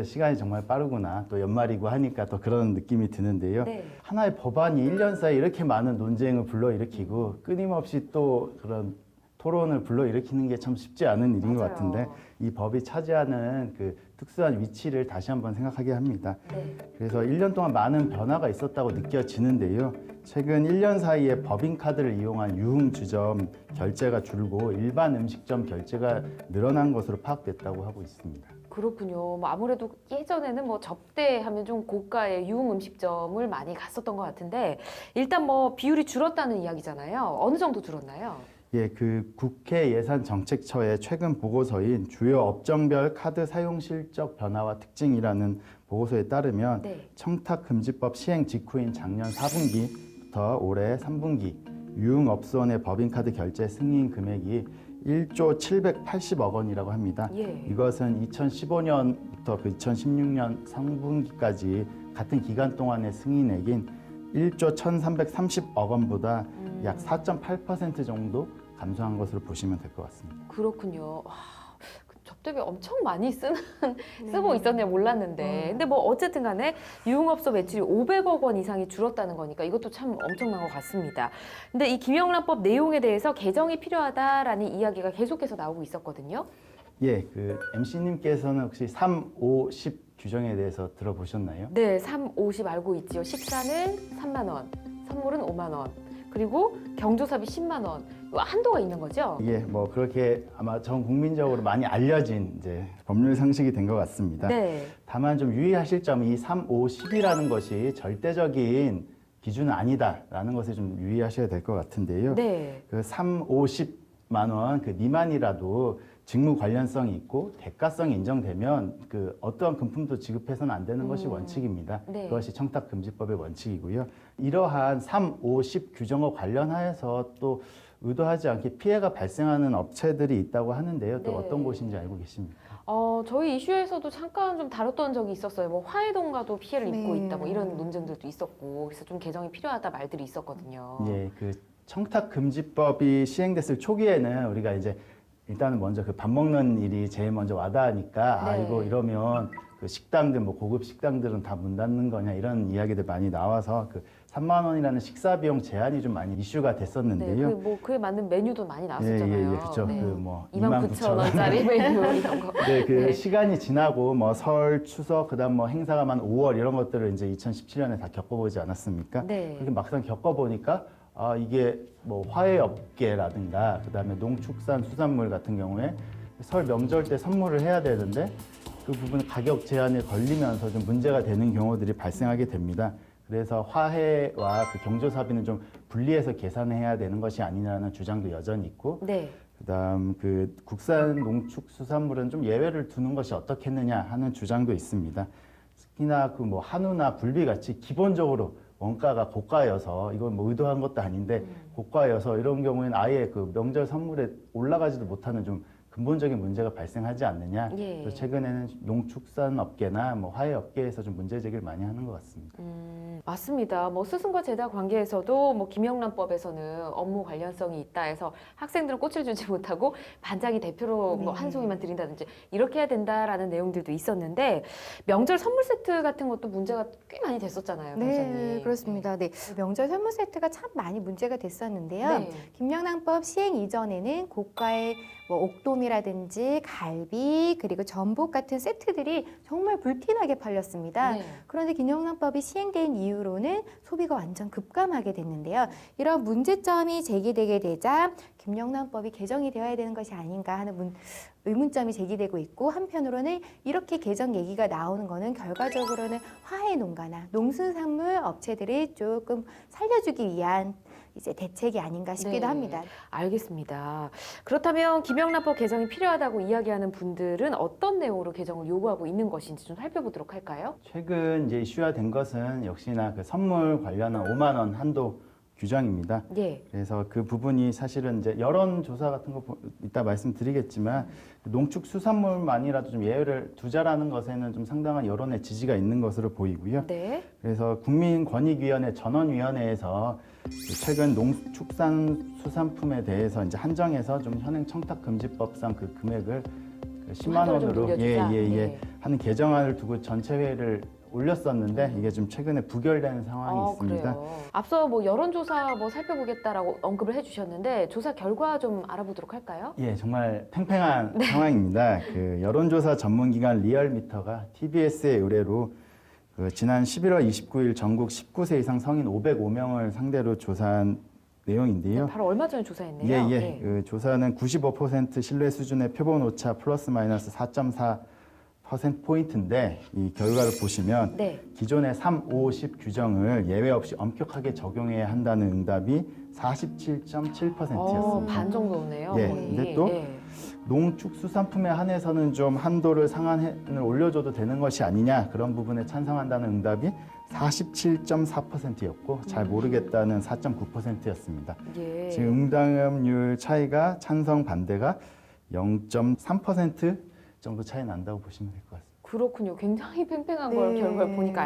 시간이 정말 빠르구나. 또 연말이고 하니까 더 그런 느낌이 드는데요. 네. 하나의 법안이 1년 사이에 이렇게 많은 논쟁을 불러일으키고 끊임없이 또 그런 토론을 불러일으키는 게 참 쉽지 않은 일인 것 같은데 이 법이 차지하는 특수한 위치를 다시 한번 생각하게 합니다. 네. 그래서 1년 동안 많은 변화가 있었다고 느껴지는데요. 최근 1년 사이에 법인카드를 이용한 유흥주점 결제가 줄고 일반 음식점 결제가 늘어난 것으로 파악됐다고 하고 있습니다. 그렇군요. 뭐 아무래도 예전에는 뭐 접대하면 좀 고가의 유흥 음식점을 많이 갔었던 것 같은데 일단 뭐 비율이 줄었다는 이야기잖아요. 어느 정도 줄었나요? 예, 그 국회 예산정책처의 최근 보고서인 주요 업종별 카드 사용 실적 변화와 특징이라는 보고서에 따르면 네. 청탁금지법 시행 직후인 작년 4분기부터 올해 3분기 유흥업소원의 법인카드 결제 승인 금액이 1조 780억 원이라고 합니다. 예. 이것은 2015년부터 그 2016년 3분기까지 같은 기간 동안의 승인액인 1조 1,330억 원보다 약 4.8% 정도 감소한 것으로 보시면 될 것 같습니다. 그렇군요. 와, 그 접대비 엄청 많이 쓰고 있었네요. 몰랐는데. 근데 뭐 어쨌든 간에 유흥업소 매출이 500억 원 이상이 줄었다는 거니까 이것도 참 엄청난 것 같습니다. 근데 이 김영란법 내용에 대해서 개정이 필요하다라는 이야기가 계속해서 나오고 있었거든요. 예, 그 MC님께서는 혹시 3, 5, 10 규정에 대해서 들어보셨나요? 네, 3, 50 알고 있지요. 식사는 3만 원, 선물은 5만 원, 그리고 경조사비 10만 원. 한도가 있는 거죠? 이게 뭐 그렇게 아마 전 국민적으로 많이 알려진 이제 법률 상식이 된 것 같습니다. 네. 다만 좀 유의하실 점이 이 3, 5, 10이라는 것이 절대적인 기준은 아니다라는 것을 좀 유의하셔야 될 것 같은데요. 네. 그 3, 50만 원 그 미만이라도 직무 관련성이 있고 대가성이 인정되면 그 어떠한 금품도 지급해서는 안 되는 것이 원칙입니다. 네. 그것이 청탁금지법의 원칙이고요. 이러한 3, 5, 10 규정과 관련하여서 또 의도하지 않게 피해가 발생하는 업체들이 있다고 하는데요. 또 네. 어떤 곳인지 알고 계십니까? 저희 이슈에서도 잠깐 좀 다뤘던 적이 있었어요. 뭐 화해동가도 피해를 입고 네. 있다, 뭐 이런 논쟁들도 있었고, 그래서 좀 개정이 필요하다 말들이 있었거든요. 예, 그 청탁금지법이 시행됐을 초기에는 우리가 이제 일단은 먼저 그 밥 먹는 일이 제일 먼저 와닿으니까 아 네. 이거 이러면 그 식당들 뭐 고급 식당들은 다 문 닫는 거냐 이런 이야기들 많이 나와서 그 3만 원이라는 식사 비용 제한이 좀 많이 이슈가 네, 됐었는데요. 뭐 그에 맞는 메뉴도 많이 나왔었잖아요. 그렇죠. 네. 그 뭐 29,000원짜리 메뉴 이런 거. 네, 그 네. 시간이 지나고 뭐 설, 추석, 그다음 뭐 행사가 만 5월 이런 것들을 이제 2017년에 다 겪어보지 않았습니까? 네. 그렇게 막상 겪어보니까 아 이게 뭐 화훼업계라든가 그다음에 농축산수산물 같은 경우에 설 명절 때 선물을 해야 되는데 그 부분 가격 제한에 걸리면서 좀 문제가 되는 경우들이 발생하게 됩니다. 그래서 화훼와 그 경조사비는 좀 분리해서 계산해야 되는 것이 아니냐는 주장도 여전히 있고 네. 그다음 그 국산 농축수산물은 좀 예외를 두는 것이 어떻겠느냐 하는 주장도 있습니다. 특히나 그 뭐 한우나 굴비 같이 기본적으로 원가가 고가여서 이건 뭐 의도한 것도 아닌데 고가여서 이런 경우에는 아예 그 명절 선물에 올라가지도 못하는 좀 근본적인 문제가 발생하지 않느냐. 예. 또 최근에는 농축산업계나 뭐 화훼업계에서 좀 문제 제기를 많이 하는 것 같습니다. 맞습니다. 뭐 스승과 제자 관계에서도 뭐 김영란법에서는 업무 관련성이 있다 해서 학생들은 꽃을 주지 못하고 반장이 대표로 뭐 네. 한 송이만 드린다든지 이렇게 해야 된다라는 내용들도 있었는데 명절 선물 세트 같은 것도 문제가 꽤 많이 됐었잖아요. 네, 변호사님. 그렇습니다. 네. 명절 선물 세트가 참 많이 문제가 됐었는데요. 네. 김영란법 시행 이전에는 고가의 뭐 옥돔이라든지 갈비 그리고 전복 같은 세트들이 정말 불티나게 팔렸습니다. 네. 그런데 김영란법이 시행된 이후로는 소비가 완전 급감하게 됐는데요. 이런 문제점이 제기되게 되자 김영란법이 개정이 되어야 되는 것이 아닌가 하는 의문점이 제기되고 있고 한편으로는 이렇게 개정 얘기가 나오는 거는 결과적으로는 화훼 농가나 농수산물 업체들이 조금 살려주기 위한 이제 대책이 아닌가 싶기도 네. 합니다. 알겠습니다. 그렇다면 김영란법 개정이 필요하다고 이야기하는 분들은 어떤 내용으로 개정을 요구하고 있는 것인지 좀 살펴보도록 할까요? 최근 이제 이슈화된 것은 역시나 그 선물 관련한 5만 원 한도 규정입니다. 예. 그래서 그 부분이 사실은 이제 여론조사 같은 거 이따 말씀드리겠지만 농축수산물만이라도 좀 예외를 두자라는 것에는 좀 상당한 여론의 지지가 있는 것으로 보이고요. 네. 그래서 국민권익위원회 전원위원회에서 최근 농축산수산품에 대해서 이제 한정해서 좀 현행 청탁금지법상 그 금액을 10만 한도를 좀 원으로 늘려주자. 네. 하는 개정안을 두고 전체 회의를 올렸었는데 이게 좀 최근에 부결된 상황이 있습니다. 그래요. 앞서 뭐 여론조사 뭐 살펴보겠다라고 언급을 해주셨는데 조사 결과 좀 알아보도록 할까요? 예, 정말 팽팽한 상황입니다. 그 여론조사 전문기관 리얼미터가 TBS의 의뢰로 그 지난 11월 29일 전국 19세 이상 성인 505명을 상대로 조사한 내용인데요. 바로 얼마 전에 조사했네요. 예. 네. 그 조사는 95% 신뢰 수준의 표본 오차 플러스 마이너스 4.4% 퍼센트포인트인데 이 결과를 보시면 네. 기존의 3, 5, 10 규정을 예외 없이 엄격하게 적용해야 한다는 응답이 47.7%였습니다. 반 정도네요. 예, 거의. 근데 또 예. 농축수산품에 한해서는 좀 한도를 상한을 올려줘도 되는 것이 아니냐 그런 부분에 찬성한다는 응답이 47.4%였고 잘 모르겠다는 4.9%였습니다. 예. 지금 응답률 차이가 찬성 반대가 0.3% 정도 차이 난다고 보시면 될 것 같습니다. 그렇군요. 굉장히 팽팽한 네. 걸 결과를 보니까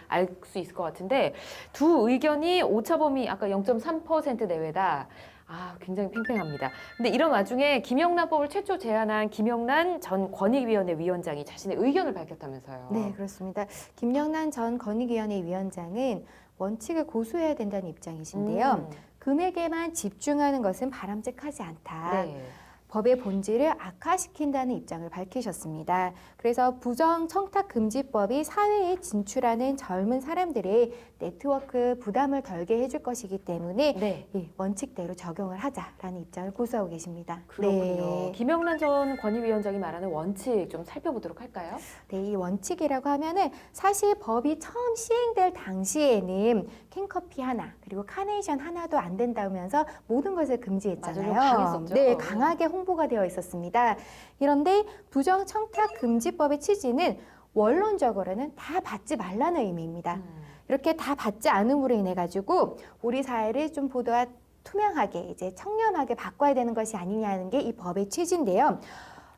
알 수 있을 것 같은데 두 의견이 오차범위 아까 0.3% 내외다. 아, 굉장히 팽팽합니다. 근데 이런 와중에 김영란법을 최초 제안한 김영란 전 권익위원회 위원장이 자신의 의견을 밝혔다면서요. 네, 그렇습니다. 김영란 전 권익위원회 위원장은 원칙을 고수해야 된다는 입장이신데요. 금액에만 집중하는 것은 바람직하지 않다. 네. 법의 본질을 악화시킨다는 입장을 밝히셨습니다. 그래서 부정청탁금지법이 사회에 진출하는 젊은 사람들의 네트워크 부담을 덜게 해줄 것이기 때문에 네. 예, 원칙대로 적용을 하자라는 입장을 고수하고 계십니다. 그렇군요. 네. 김영란 전 권익위원장이 말하는 원칙 좀 살펴보도록 할까요? 네, 이 원칙이라고 하면은 사실 법이 처음 시행될 당시에는 캔커피 하나 그리고 카네이션 하나도 안 된다면서 모든 것을 금지했잖아요. 맞아요. 강했었죠. 네, 강하게 홍보가 되어 있었습니다. 그런데 부정청탁금지법의 취지는 원론적으로는 다 받지 말라는 의미입니다. 이렇게 다 받지 않음으로 인해 가지고 우리 사회를 좀 보다 투명하게 이제 청렴하게 바꿔야 되는 것이 아니냐는 게 이 법의 취지인데요.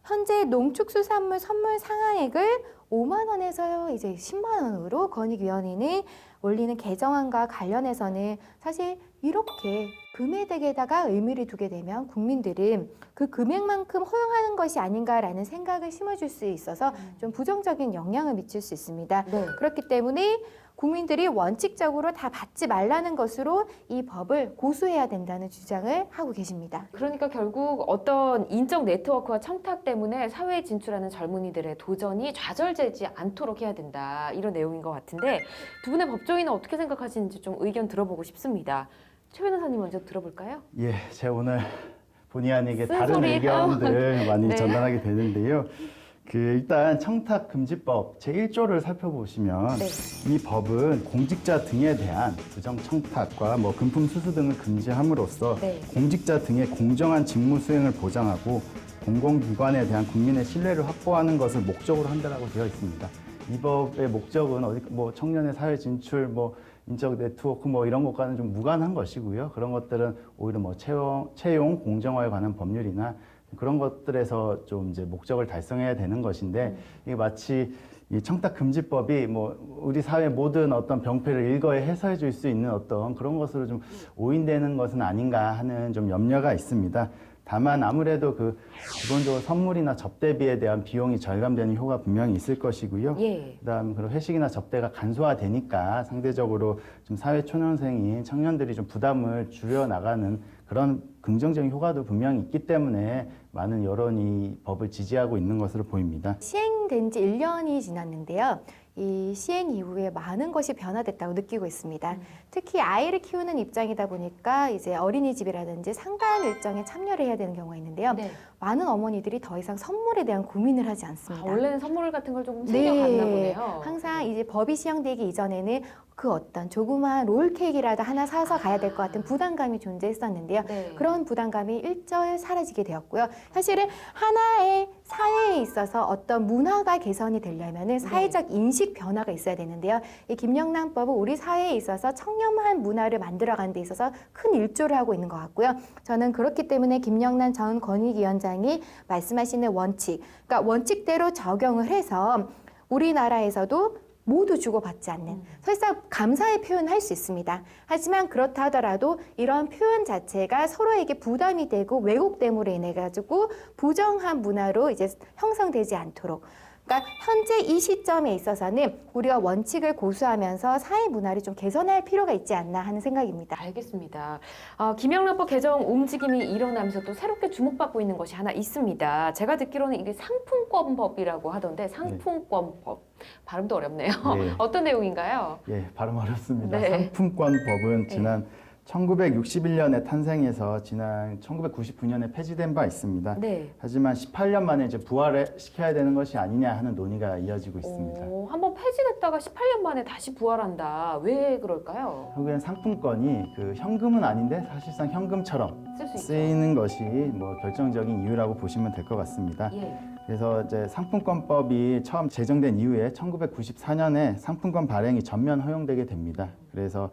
현재 농축수산물 선물 상한액을 5만 원에서 이제 10만 원으로 권익위원회는 올리는 개정안과 관련해서는 사실 이렇게 금액에다가 의미를 두게 되면 국민들은 그 금액만큼 허용하는 것이 아닌가라는 생각을 심어줄 수 있어서 좀 부정적인 영향을 미칠 수 있습니다. 네. 그렇기 때문에 국민들이 원칙적으로 다 받지 말라는 것으로 이 법을 고수해야 된다는 주장을 하고 계십니다. 그러니까 결국 어떤 인적 네트워크와 청탁 때문에 사회에 진출하는 젊은이들의 도전이 좌절되지 않도록 해야 된다. 이런 내용인 것 같은데 두 분의 법조인은 어떻게 생각하시는지 좀 의견 들어보고 싶습니다. 최 변호사님 먼저 들어볼까요? 예, 제가 오늘 본의 아니게 다른 쓴소리. 의견들을 많이 네. 전달하게 되는데요. 일단 청탁금지법 제1조를 살펴보시면 네. 이 법은 공직자 등에 대한 부정청탁과 금품 수수 등을 금지함으로써 네. 공직자 등의 공정한 직무 수행을 보장하고 공공기관에 대한 국민의 신뢰를 확보하는 것을 목적으로 한다라고 되어 있습니다. 이 법의 목적은 청년의 사회 진출, 인적 네트워크 이런 것과는 좀 무관한 것이고요. 그런 것들은 오히려 채용 공정화에 관한 법률이나 그런 것들에서 좀 이제 목적을 달성해야 되는 것인데 이게 마치 이 청탁금지법이 우리 사회 모든 어떤 병폐를 일거에 해소해 줄 수 있는 어떤 그런 것으로 좀 오인되는 것은 아닌가 하는 좀 염려가 있습니다. 다만 아무래도 기본적으로 선물이나 접대비에 대한 비용이 절감되는 효과가 분명히 있을 것이고요. 예. 그다음 그런 회식이나 접대가 간소화되니까 상대적으로 좀 사회 초년생인 청년들이 좀 부담을 줄여 나가는 그런 긍정적인 효과도 분명히 있기 때문에 많은 여론이 법을 지지하고 있는 것으로 보입니다. 시행된 지 1년이 지났는데요. 이 시행 이후에 많은 것이 변화됐다고 느끼고 있습니다. 특히 아이를 키우는 입장이다 보니까 이제 어린이집이라든지 상담 일정에 참여를 해야 되는 경우가 있는데요. 네. 많은 어머니들이 더 이상 선물에 대한 고민을 하지 않습니다. 원래는 선물 같은 걸 조금 챙겨갔나 보네요. 항상 이제 법이 시행되기 이전에는 그 어떤 조그마한 롤 케이크라도 하나 사서 가야 될 것 같은 부담감이 존재했었는데요. 네. 그런 부담감이 일절 사라지게 되었고요. 사실은 하나의 사회에 있어서 어떤 문화가 개선이 되려면은 사회적 인식 변화가 있어야 되는데요. 이 김영란법은 우리 사회에 있어서 청렴한 문화를 만들어가는 데 있어서 큰 일조를 하고 있는 것 같고요. 저는 그렇기 때문에 김영란 전 권익위원장이 말씀하시는 원칙, 그러니까 원칙대로 적용을 해서 우리나라에서도 모두 주고받지 않는 설사 감사의 표현을 할 수 있습니다. 하지만 그렇다 하더라도 이런 표현 자체가 서로에게 부담이 되고 왜곡됨으로 인해 가지고 부정한 문화로 이제 형성되지 않도록 그러니까 현재 이 시점에 있어서는 우리가 원칙을 고수하면서 사회 문화를 좀 개선할 필요가 있지 않나 하는 생각입니다. 알겠습니다. 김영란법 개정 움직임이 일어나면서 또 새롭게 주목받고 있는 것이 하나 있습니다. 제가 듣기로는 이게 상품권법이라고 하던데 상품권법. 발음도 어렵네요. 네. 어떤 내용인가요? 예, 발음 어렵습니다. 네. 상품권법은 지난 1961년에 탄생해서 지난 1999년에 폐지된 바 있습니다. 네. 하지만 18년 만에 이제 부활을 시켜야 되는 것이 아니냐 하는 논의가 이어지고 있습니다. 한번 폐지됐다가 18년 만에 다시 부활한다. 왜 그럴까요? 결국엔 상품권이 그 현금은 아닌데 사실상 현금처럼 쓸 수 있죠. 쓰이는 것이 뭐 결정적인 이유라고 보시면 될 것 같습니다. 예. 그래서 이제 상품권법이 처음 제정된 이후에 1994년에 상품권 발행이 전면 허용되게 됩니다. 그래서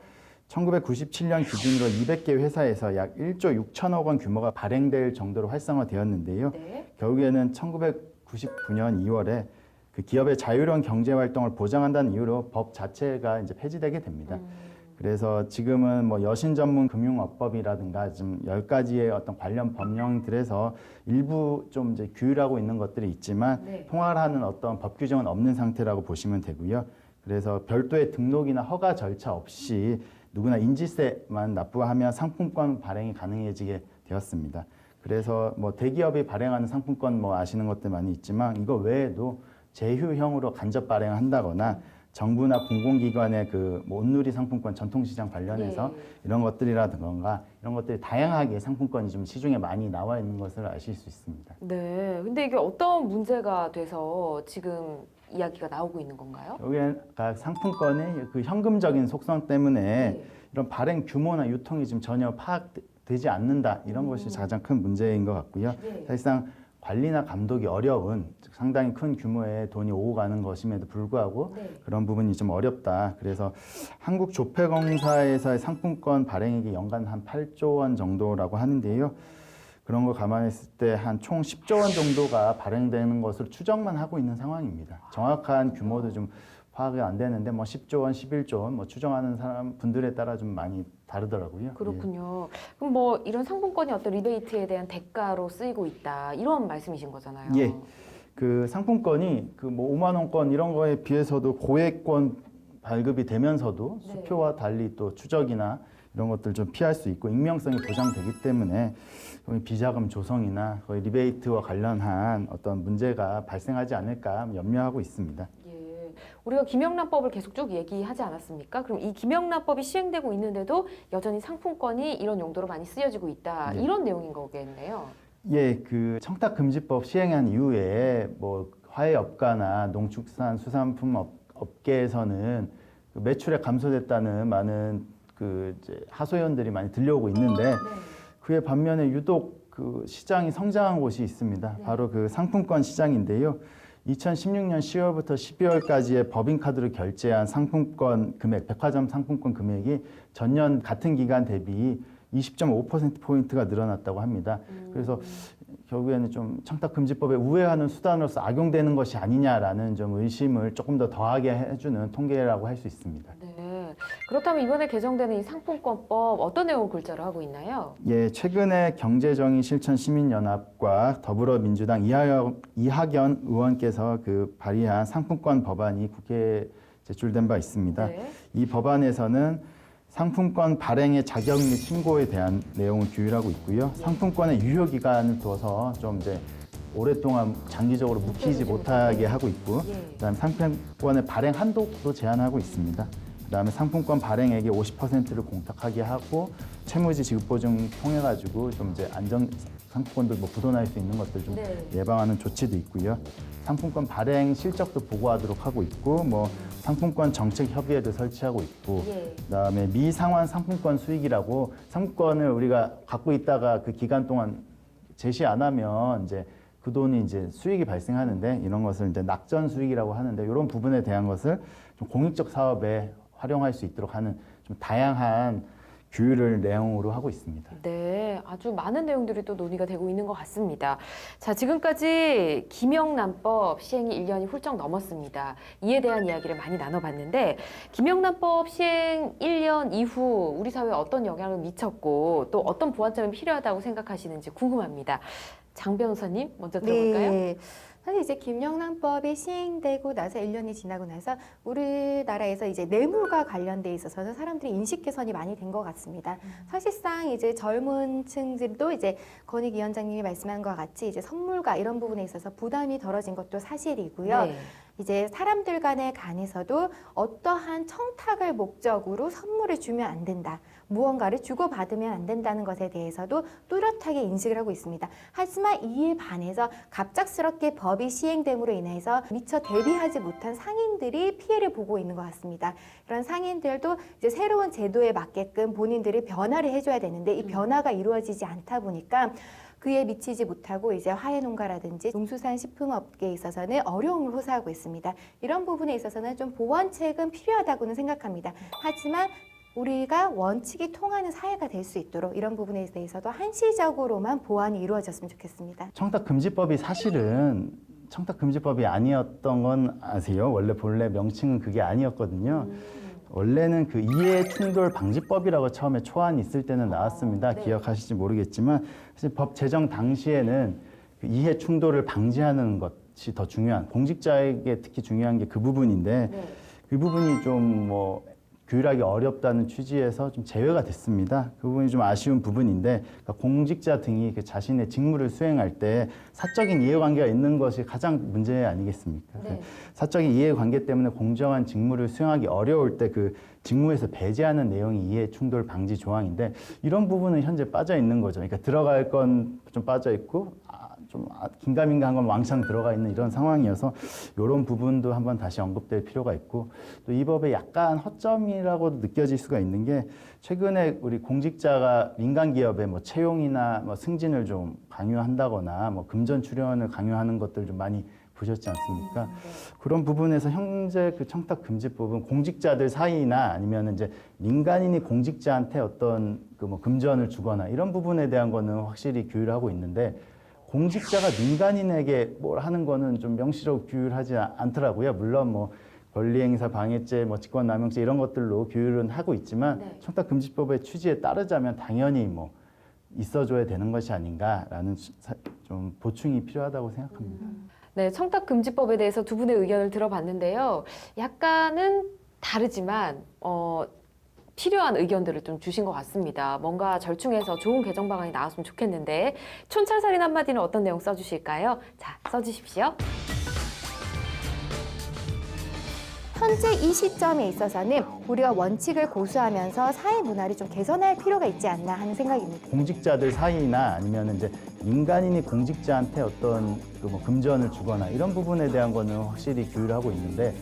1997년 기준으로 200개 회사에서 약 1조 6천억 원 규모가 발행될 정도로 활성화되었는데요. 네. 결국에는 1999년 2월에 그 기업의 자유로운 경제 활동을 보장한다는 이유로 법 자체가 이제 폐지되게 됩니다. 그래서 지금은 뭐 여신 전문 금융업법이라든가 좀 10가지의 어떤 관련 법령들에서 일부 좀 이제 규율하고 있는 것들이 있지만 네. 통할하는 어떤 법 규정은 없는 상태라고 보시면 되고요. 그래서 별도의 등록이나 허가 절차 없이 누구나 인지세만 납부하면 상품권 발행이 가능해지게 되었습니다. 그래서 뭐 대기업이 발행하는 상품권 뭐 아시는 것들 많이 있지만 이거 외에도 제휴형으로 간접 발행을 한다거나 정부나 공공기관의 그뭐 온누리 상품권 전통시장 관련해서 예. 이런 것들이라든가 이런 것들이 다양하게 상품권이 좀 시중에 많이 나와 있는 것을 아실 수 있습니다. 네. 근데 이게 어떤 문제가 돼서 지금 이야기가 나오고 있는 건가요? 여기에 각 상품권의 그 현금적인 속성 때문에 네. 이런 발행 규모나 유통이 지금 전혀 파악되지 않는다 이런 것이 가장 큰 문제인 것 같고요. 네. 사실상 관리나 감독이 어려운 상당히 큰 규모의 돈이 오고 가는 것임에도 불구하고 네. 그런 부분이 좀 어렵다. 그래서 한국조폐공사에서의 상품권 발행액이 연간 한 8조 원 정도라고 하는데요. 그런 거 감안했을 때 한 총 10조 원 정도가 발행되는 것으로 추정만 하고 있는 상황입니다. 정확한 규모도 좀 파악이 안 되는데 뭐 10조 원, 11조 원 뭐 추정하는 사람 분들에 따라 좀 많이 다르더라고요. 그렇군요. 그럼 뭐 이런 상품권이 어떤 리베이트에 대한 대가로 쓰이고 있다 이런 말씀이신 거잖아요. 예. 그 상품권이 그 뭐 5만 원권 이런 거에 비해서도 고액권 발급이 되면서도 네. 수표와 달리 또 추적이나 이런 것들 좀 피할 수 있고 익명성이 보장되기 때문에 거의 비자금 조성이나 거의 리베이트와 관련한 어떤 문제가 발생하지 않을까 염려하고 있습니다. 예. 우리가 김영란법을 계속 쭉 얘기하지 않았습니까? 그럼 이 김영란법이 시행되고 있는데도 여전히 상품권이 이런 용도로 많이 쓰여지고 있다. 네. 이런 내용인 거겠네요. 예, 그 청탁금지법 시행한 이후에 뭐 화훼업가나 농축산수산품 업계에서는 그 매출에 감소됐다는 많은 그 이제 하소연들이 많이 들려오고 있는데 그에 반면에 유독 그 시장이 성장한 곳이 있습니다. 네. 바로 그 상품권 시장인데요. 2016년 10월부터 12월까지의 법인카드로 결제한 상품권 금액, 백화점 상품권 금액이 전년 같은 기간 대비 20.5%포인트가 늘어났다고 합니다. 그래서 결국에는 좀 청탁금지법에 우회하는 수단으로서 악용되는 것이 아니냐라는 좀 의심을 조금 더 더하게 해주는 통계라고 할 수 있습니다. 네. 그렇다면 이번에 개정되는 이 상품권법 어떤 내용을 골자로 하고 있나요? 예, 최근에 경제정의실천시민연합과 더불어민주당 이학연 의원께서 그 발의한 상품권 법안이 국회에 제출된 바 있습니다. 네. 이 법안에서는 상품권 발행의 자격 및 신고에 대한 내용을 규율하고 있고요. 상품권의 유효 기간을 둬서 좀 이제 오랫동안 장기적으로 묵히지 못하게 하고 있고, 예. 그다음에 상품권의 발행 한도도 제한하고 있습니다. 그다음에 상품권 발행액의 50%를 공탁하게 하고 채무지 지급 보증 통해 가지고 좀 이제 안정 상품권도 뭐 부도날 수 있는 것들 좀 네. 예방하는 조치도 있고요. 상품권 발행 실적도 보고하도록 하고 있고, 뭐 상품권 정책 협의회도 설치하고 있고, 예. 그다음에 미상환 상품권 수익이라고 상품권을 우리가 갖고 있다가 그 기간 동안 제시 안 하면 이제 그 돈이 이제 수익이 발생하는데 이런 것을 이제 낙전 수익이라고 하는데 이런 부분에 대한 것을 좀 공익적 사업에 활용할 수 있도록 하는 좀 다양한 규율을 내용으로 하고 있습니다. 네, 아주 많은 내용들이 또 논의가 되고 있는 것 같습니다. 자, 지금까지 김영란법 시행이 1년이 훌쩍 넘었습니다. 이에 대한 이야기를 많이 나눠봤는데 김영란법 시행 1년 이후 우리 사회에 어떤 영향을 미쳤고 또 어떤 보완점이 필요하다고 생각하시는지 궁금합니다. 장 변호사님 먼저 들어볼까요? 네. 사실 이제 김영란법이 시행되고 나서 1년이 지나고 나서 우리나라에서 이제 뇌물과 관련돼 있어서는 사람들이 인식 개선이 많이 된 것 같습니다. 사실상 이제 젊은 층들도 이제 권익 위원장님이 말씀한 것 같이 이제 선물과 이런 부분에 있어서 부담이 덜어진 것도 사실이고요. 네. 이제 사람들 간의 간에서도 어떠한 청탁을 목적으로 선물을 주면 안 된다. 무언가를 주고받으면 안 된다는 것에 대해서도 뚜렷하게 인식을 하고 있습니다. 하지만 이에 반해서 갑작스럽게 법이 시행됨으로 인해서 미처 대비하지 못한 상인들이 피해를 보고 있는 것 같습니다. 그런 상인들도 이제 새로운 제도에 맞게끔 본인들이 변화를 해줘야 되는데 이 변화가 이루어지지 않다 보니까 그에 미치지 못하고 이제 화훼농가라든지 농수산식품업계에 있어서는 어려움을 호소하고 있습니다. 이런 부분에 있어서는 좀 보완책은 필요하다고는 생각합니다. 하지만 우리가 원칙이 통하는 사회가 될 수 있도록 이런 부분에 대해서도 한시적으로만 보완이 이루어졌으면 좋겠습니다. 청탁금지법이 사실은 청탁금지법이 아니었던 건 아세요? 원래 본래 명칭은 그게 아니었거든요. 원래는 그 이해충돌방지법이라고 처음에 초안이 있을 때는 나왔습니다. 네. 기억하실지 모르겠지만 사실 법 제정 당시에는 그 이해충돌을 방지하는 것이 더 중요한, 공직자에게 특히 중요한 게 그 부분인데 네. 그 부분이 좀 뭐 규율하기 어렵다는 취지에서 좀 제외가 됐습니다. 그 부분이 좀 아쉬운 부분인데, 그러니까 공직자 등이 그 자신의 직무를 수행할 때 사적인 이해관계가 있는 것이 가장 문제 아니겠습니까? 네. 사적인 이해관계 때문에 공정한 직무를 수행하기 어려울 때 그 직무에서 배제하는 내용이 이해충돌 방지 조항인데, 이런 부분은 현재 빠져 있는 거죠. 그러니까 들어갈 건 좀 빠져 있고 좀 긴가민가한 건 왕창 들어가 있는 이런 상황이어서 이런 부분도 한번 다시 언급될 필요가 있고, 또 이 법의 약간 허점이라고 느껴질 수가 있는 게, 최근에 우리 공직자가 민간 기업의 뭐 채용이나 뭐 승진을 좀 강요한다거나 뭐 금전 출연을 강요하는 것들 좀 많이 보셨지 않습니까? 그런 부분에서 현재 그 청탁금지법은 공직자들 사이나 아니면 이제 민간인이 공직자한테 어떤 그 뭐 금전을 주거나 이런 부분에 대한 거는 확실히 규율하고 있는데, 공직자가 민간인에게 뭘 하는 거는 좀 명시적으로 규율하지 않더라고요. 물론 뭐 권리행사 방해죄, 뭐 직권남용죄 이런 것들로 규율은 하고 있지만 네. 청탁금지법의 취지에 따르자면 당연히 뭐 있어줘야 되는 것이 아닌가라는 좀 보충이 필요하다고 생각합니다. 네, 청탁금지법에 대해서 두 분의 의견을 들어봤는데요. 약간은 다르지만 필요한 의견들을 좀 주신 것 같습니다. 뭔가 절충해서 좋은 개정 방안이 나왔으면 좋겠는데, 촌철살인 한마디는 어떤 내용 써주실까요? 자, 써주십시오. 현재 이 시점에 있어서는 우리가 원칙을 고수하면서 사회 문화를 좀 개선할 필요가 있지 않나 하는 생각입니다. 공직자들 사이나 아니면 이제 민간인이 공직자한테 어떤 그 뭐 금전을 주거나 이런 부분에 대한 거는 확실히 규율하고 있는데,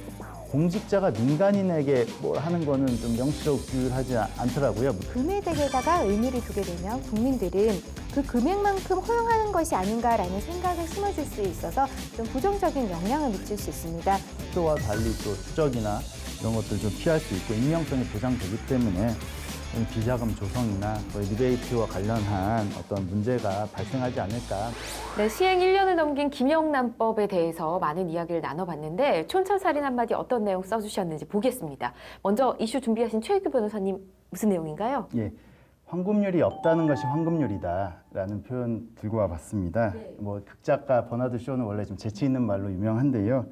공직자가 민간인에게 뭘 하는 거는 좀 명시적으로 규율하지 않더라고요. 금액에다가 의미를 두게 되면 국민들은 그 금액만큼 허용하는 것이 아닌가라는 생각을 심어줄 수 있어서 좀 부정적인 영향을 미칠 수 있습니다. 속도와 달리 또 추적이나 이런 것들 좀 피할 수 있고 익명성이 보장되기 때문에 좀 비자금 조성이나 거의 리베이트와 관련한 어떤 문제가 발생하지 않을까. 네, 시행 1년을 넘긴 김영란법에 대해서 많은 이야기를 나눠봤는데, 촌철살인 한마디 어떤 내용 써주셨는지 보겠습니다. 먼저 이슈 준비하신 최익규 변호사님, 무슨 내용인가요? 예, 황금률이 없다는 것이 황금률이다라는 표현 들고 와봤습니다. 뭐 극작가 버나드 쇼는 원래 좀 재치 있는 말로 유명한데요.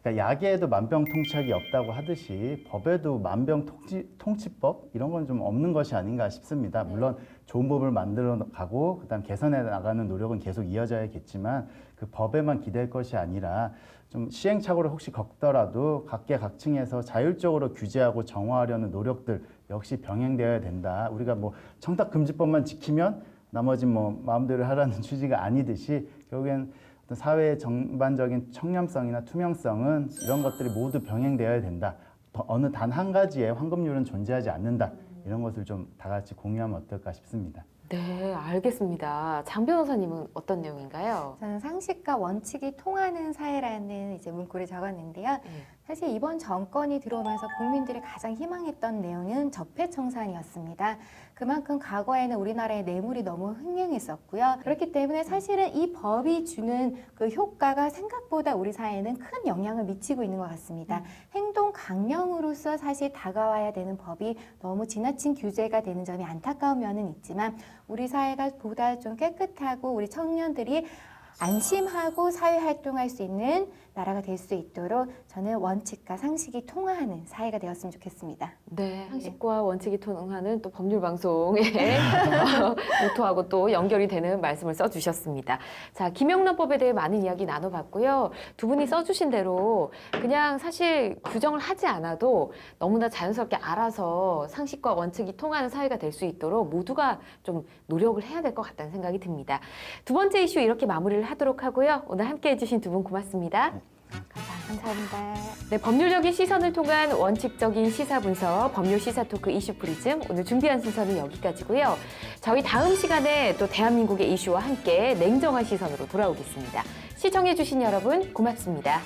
그러니까 약에도 만병통치약이 없다고 하듯이 법에도 만병통치법 이런 건 좀 없는 것이 아닌가 싶습니다. 물론 좋은 법을 만들어 가고 그다음 개선해 나가는 노력은 계속 이어져야겠지만, 그 법에만 기댈 것이 아니라 좀 시행착오를 혹시 겪더라도 각계각층에서 자율적으로 규제하고 정화하려는 노력들 역시 병행되어야 된다. 우리가 뭐 청탁금지법만 지키면 나머지 뭐 마음대로 하라는 취지가 아니듯이, 결국엔 어떤 사회의 전반적인 청렴성이나 투명성은 이런 것들이 모두 병행되어야 된다. 어느 단 한 가지의 황금률은 존재하지 않는다. 이런 것을 좀 다 같이 공유하면 어떨까 싶습니다. 네, 알겠습니다. 장 변호사님은 어떤 내용인가요? 저는 상식과 원칙이 통하는 사회라는 이제 문구를 적었는데요. 사실 이번 정권이 들어오면서 국민들이 가장 희망했던 내용은 적폐청산이었습니다. 그만큼 과거에는 우리나라의 뇌물이 너무 횡행했었고요. 그렇기 때문에 사실은 이 법이 주는 그 효과가 생각보다 우리 사회에는 큰 영향을 미치고 있는 것 같습니다. 행동 강령으로서 사실 다가와야 되는 법이 너무 지나친 규제가 되는 점이 안타까운 면은 있지만, 우리 사회가 보다 좀 깨끗하고 우리 청년들이 안심하고 사회 활동할 수 있는 나라가 될 수 있도록 저는 원칙과 상식이 통하는 사회가 되었으면 좋겠습니다. 네, 상식과 원칙이 통하는 또 법률 방송의 모토하고 또 연결이 되는 말씀을 써주셨습니다. 자, 김영란법에 대해 많은 이야기 나눠봤고요. 두 분이 써주신 대로 그냥 사실 규정을 하지 않아도 너무나 자연스럽게 알아서 상식과 원칙이 통하는 사회가 될 수 있도록 모두가 좀 노력을 해야 될 것 같다는 생각이 듭니다. 두 번째 이슈 이렇게 마무리를 하도록 하고요. 오늘 함께 해주신 두 분 고맙습니다. 감사합니다. 네, 법률적인 시선을 통한 원칙적인 시사 분석, 법률 시사 토크 이슈 프리즘. 오늘 준비한 순서는 여기까지고요. 저희 다음 시간에 또 대한민국의 이슈와 함께 냉정한 시선으로 돌아오겠습니다. 시청해주신 여러분 고맙습니다.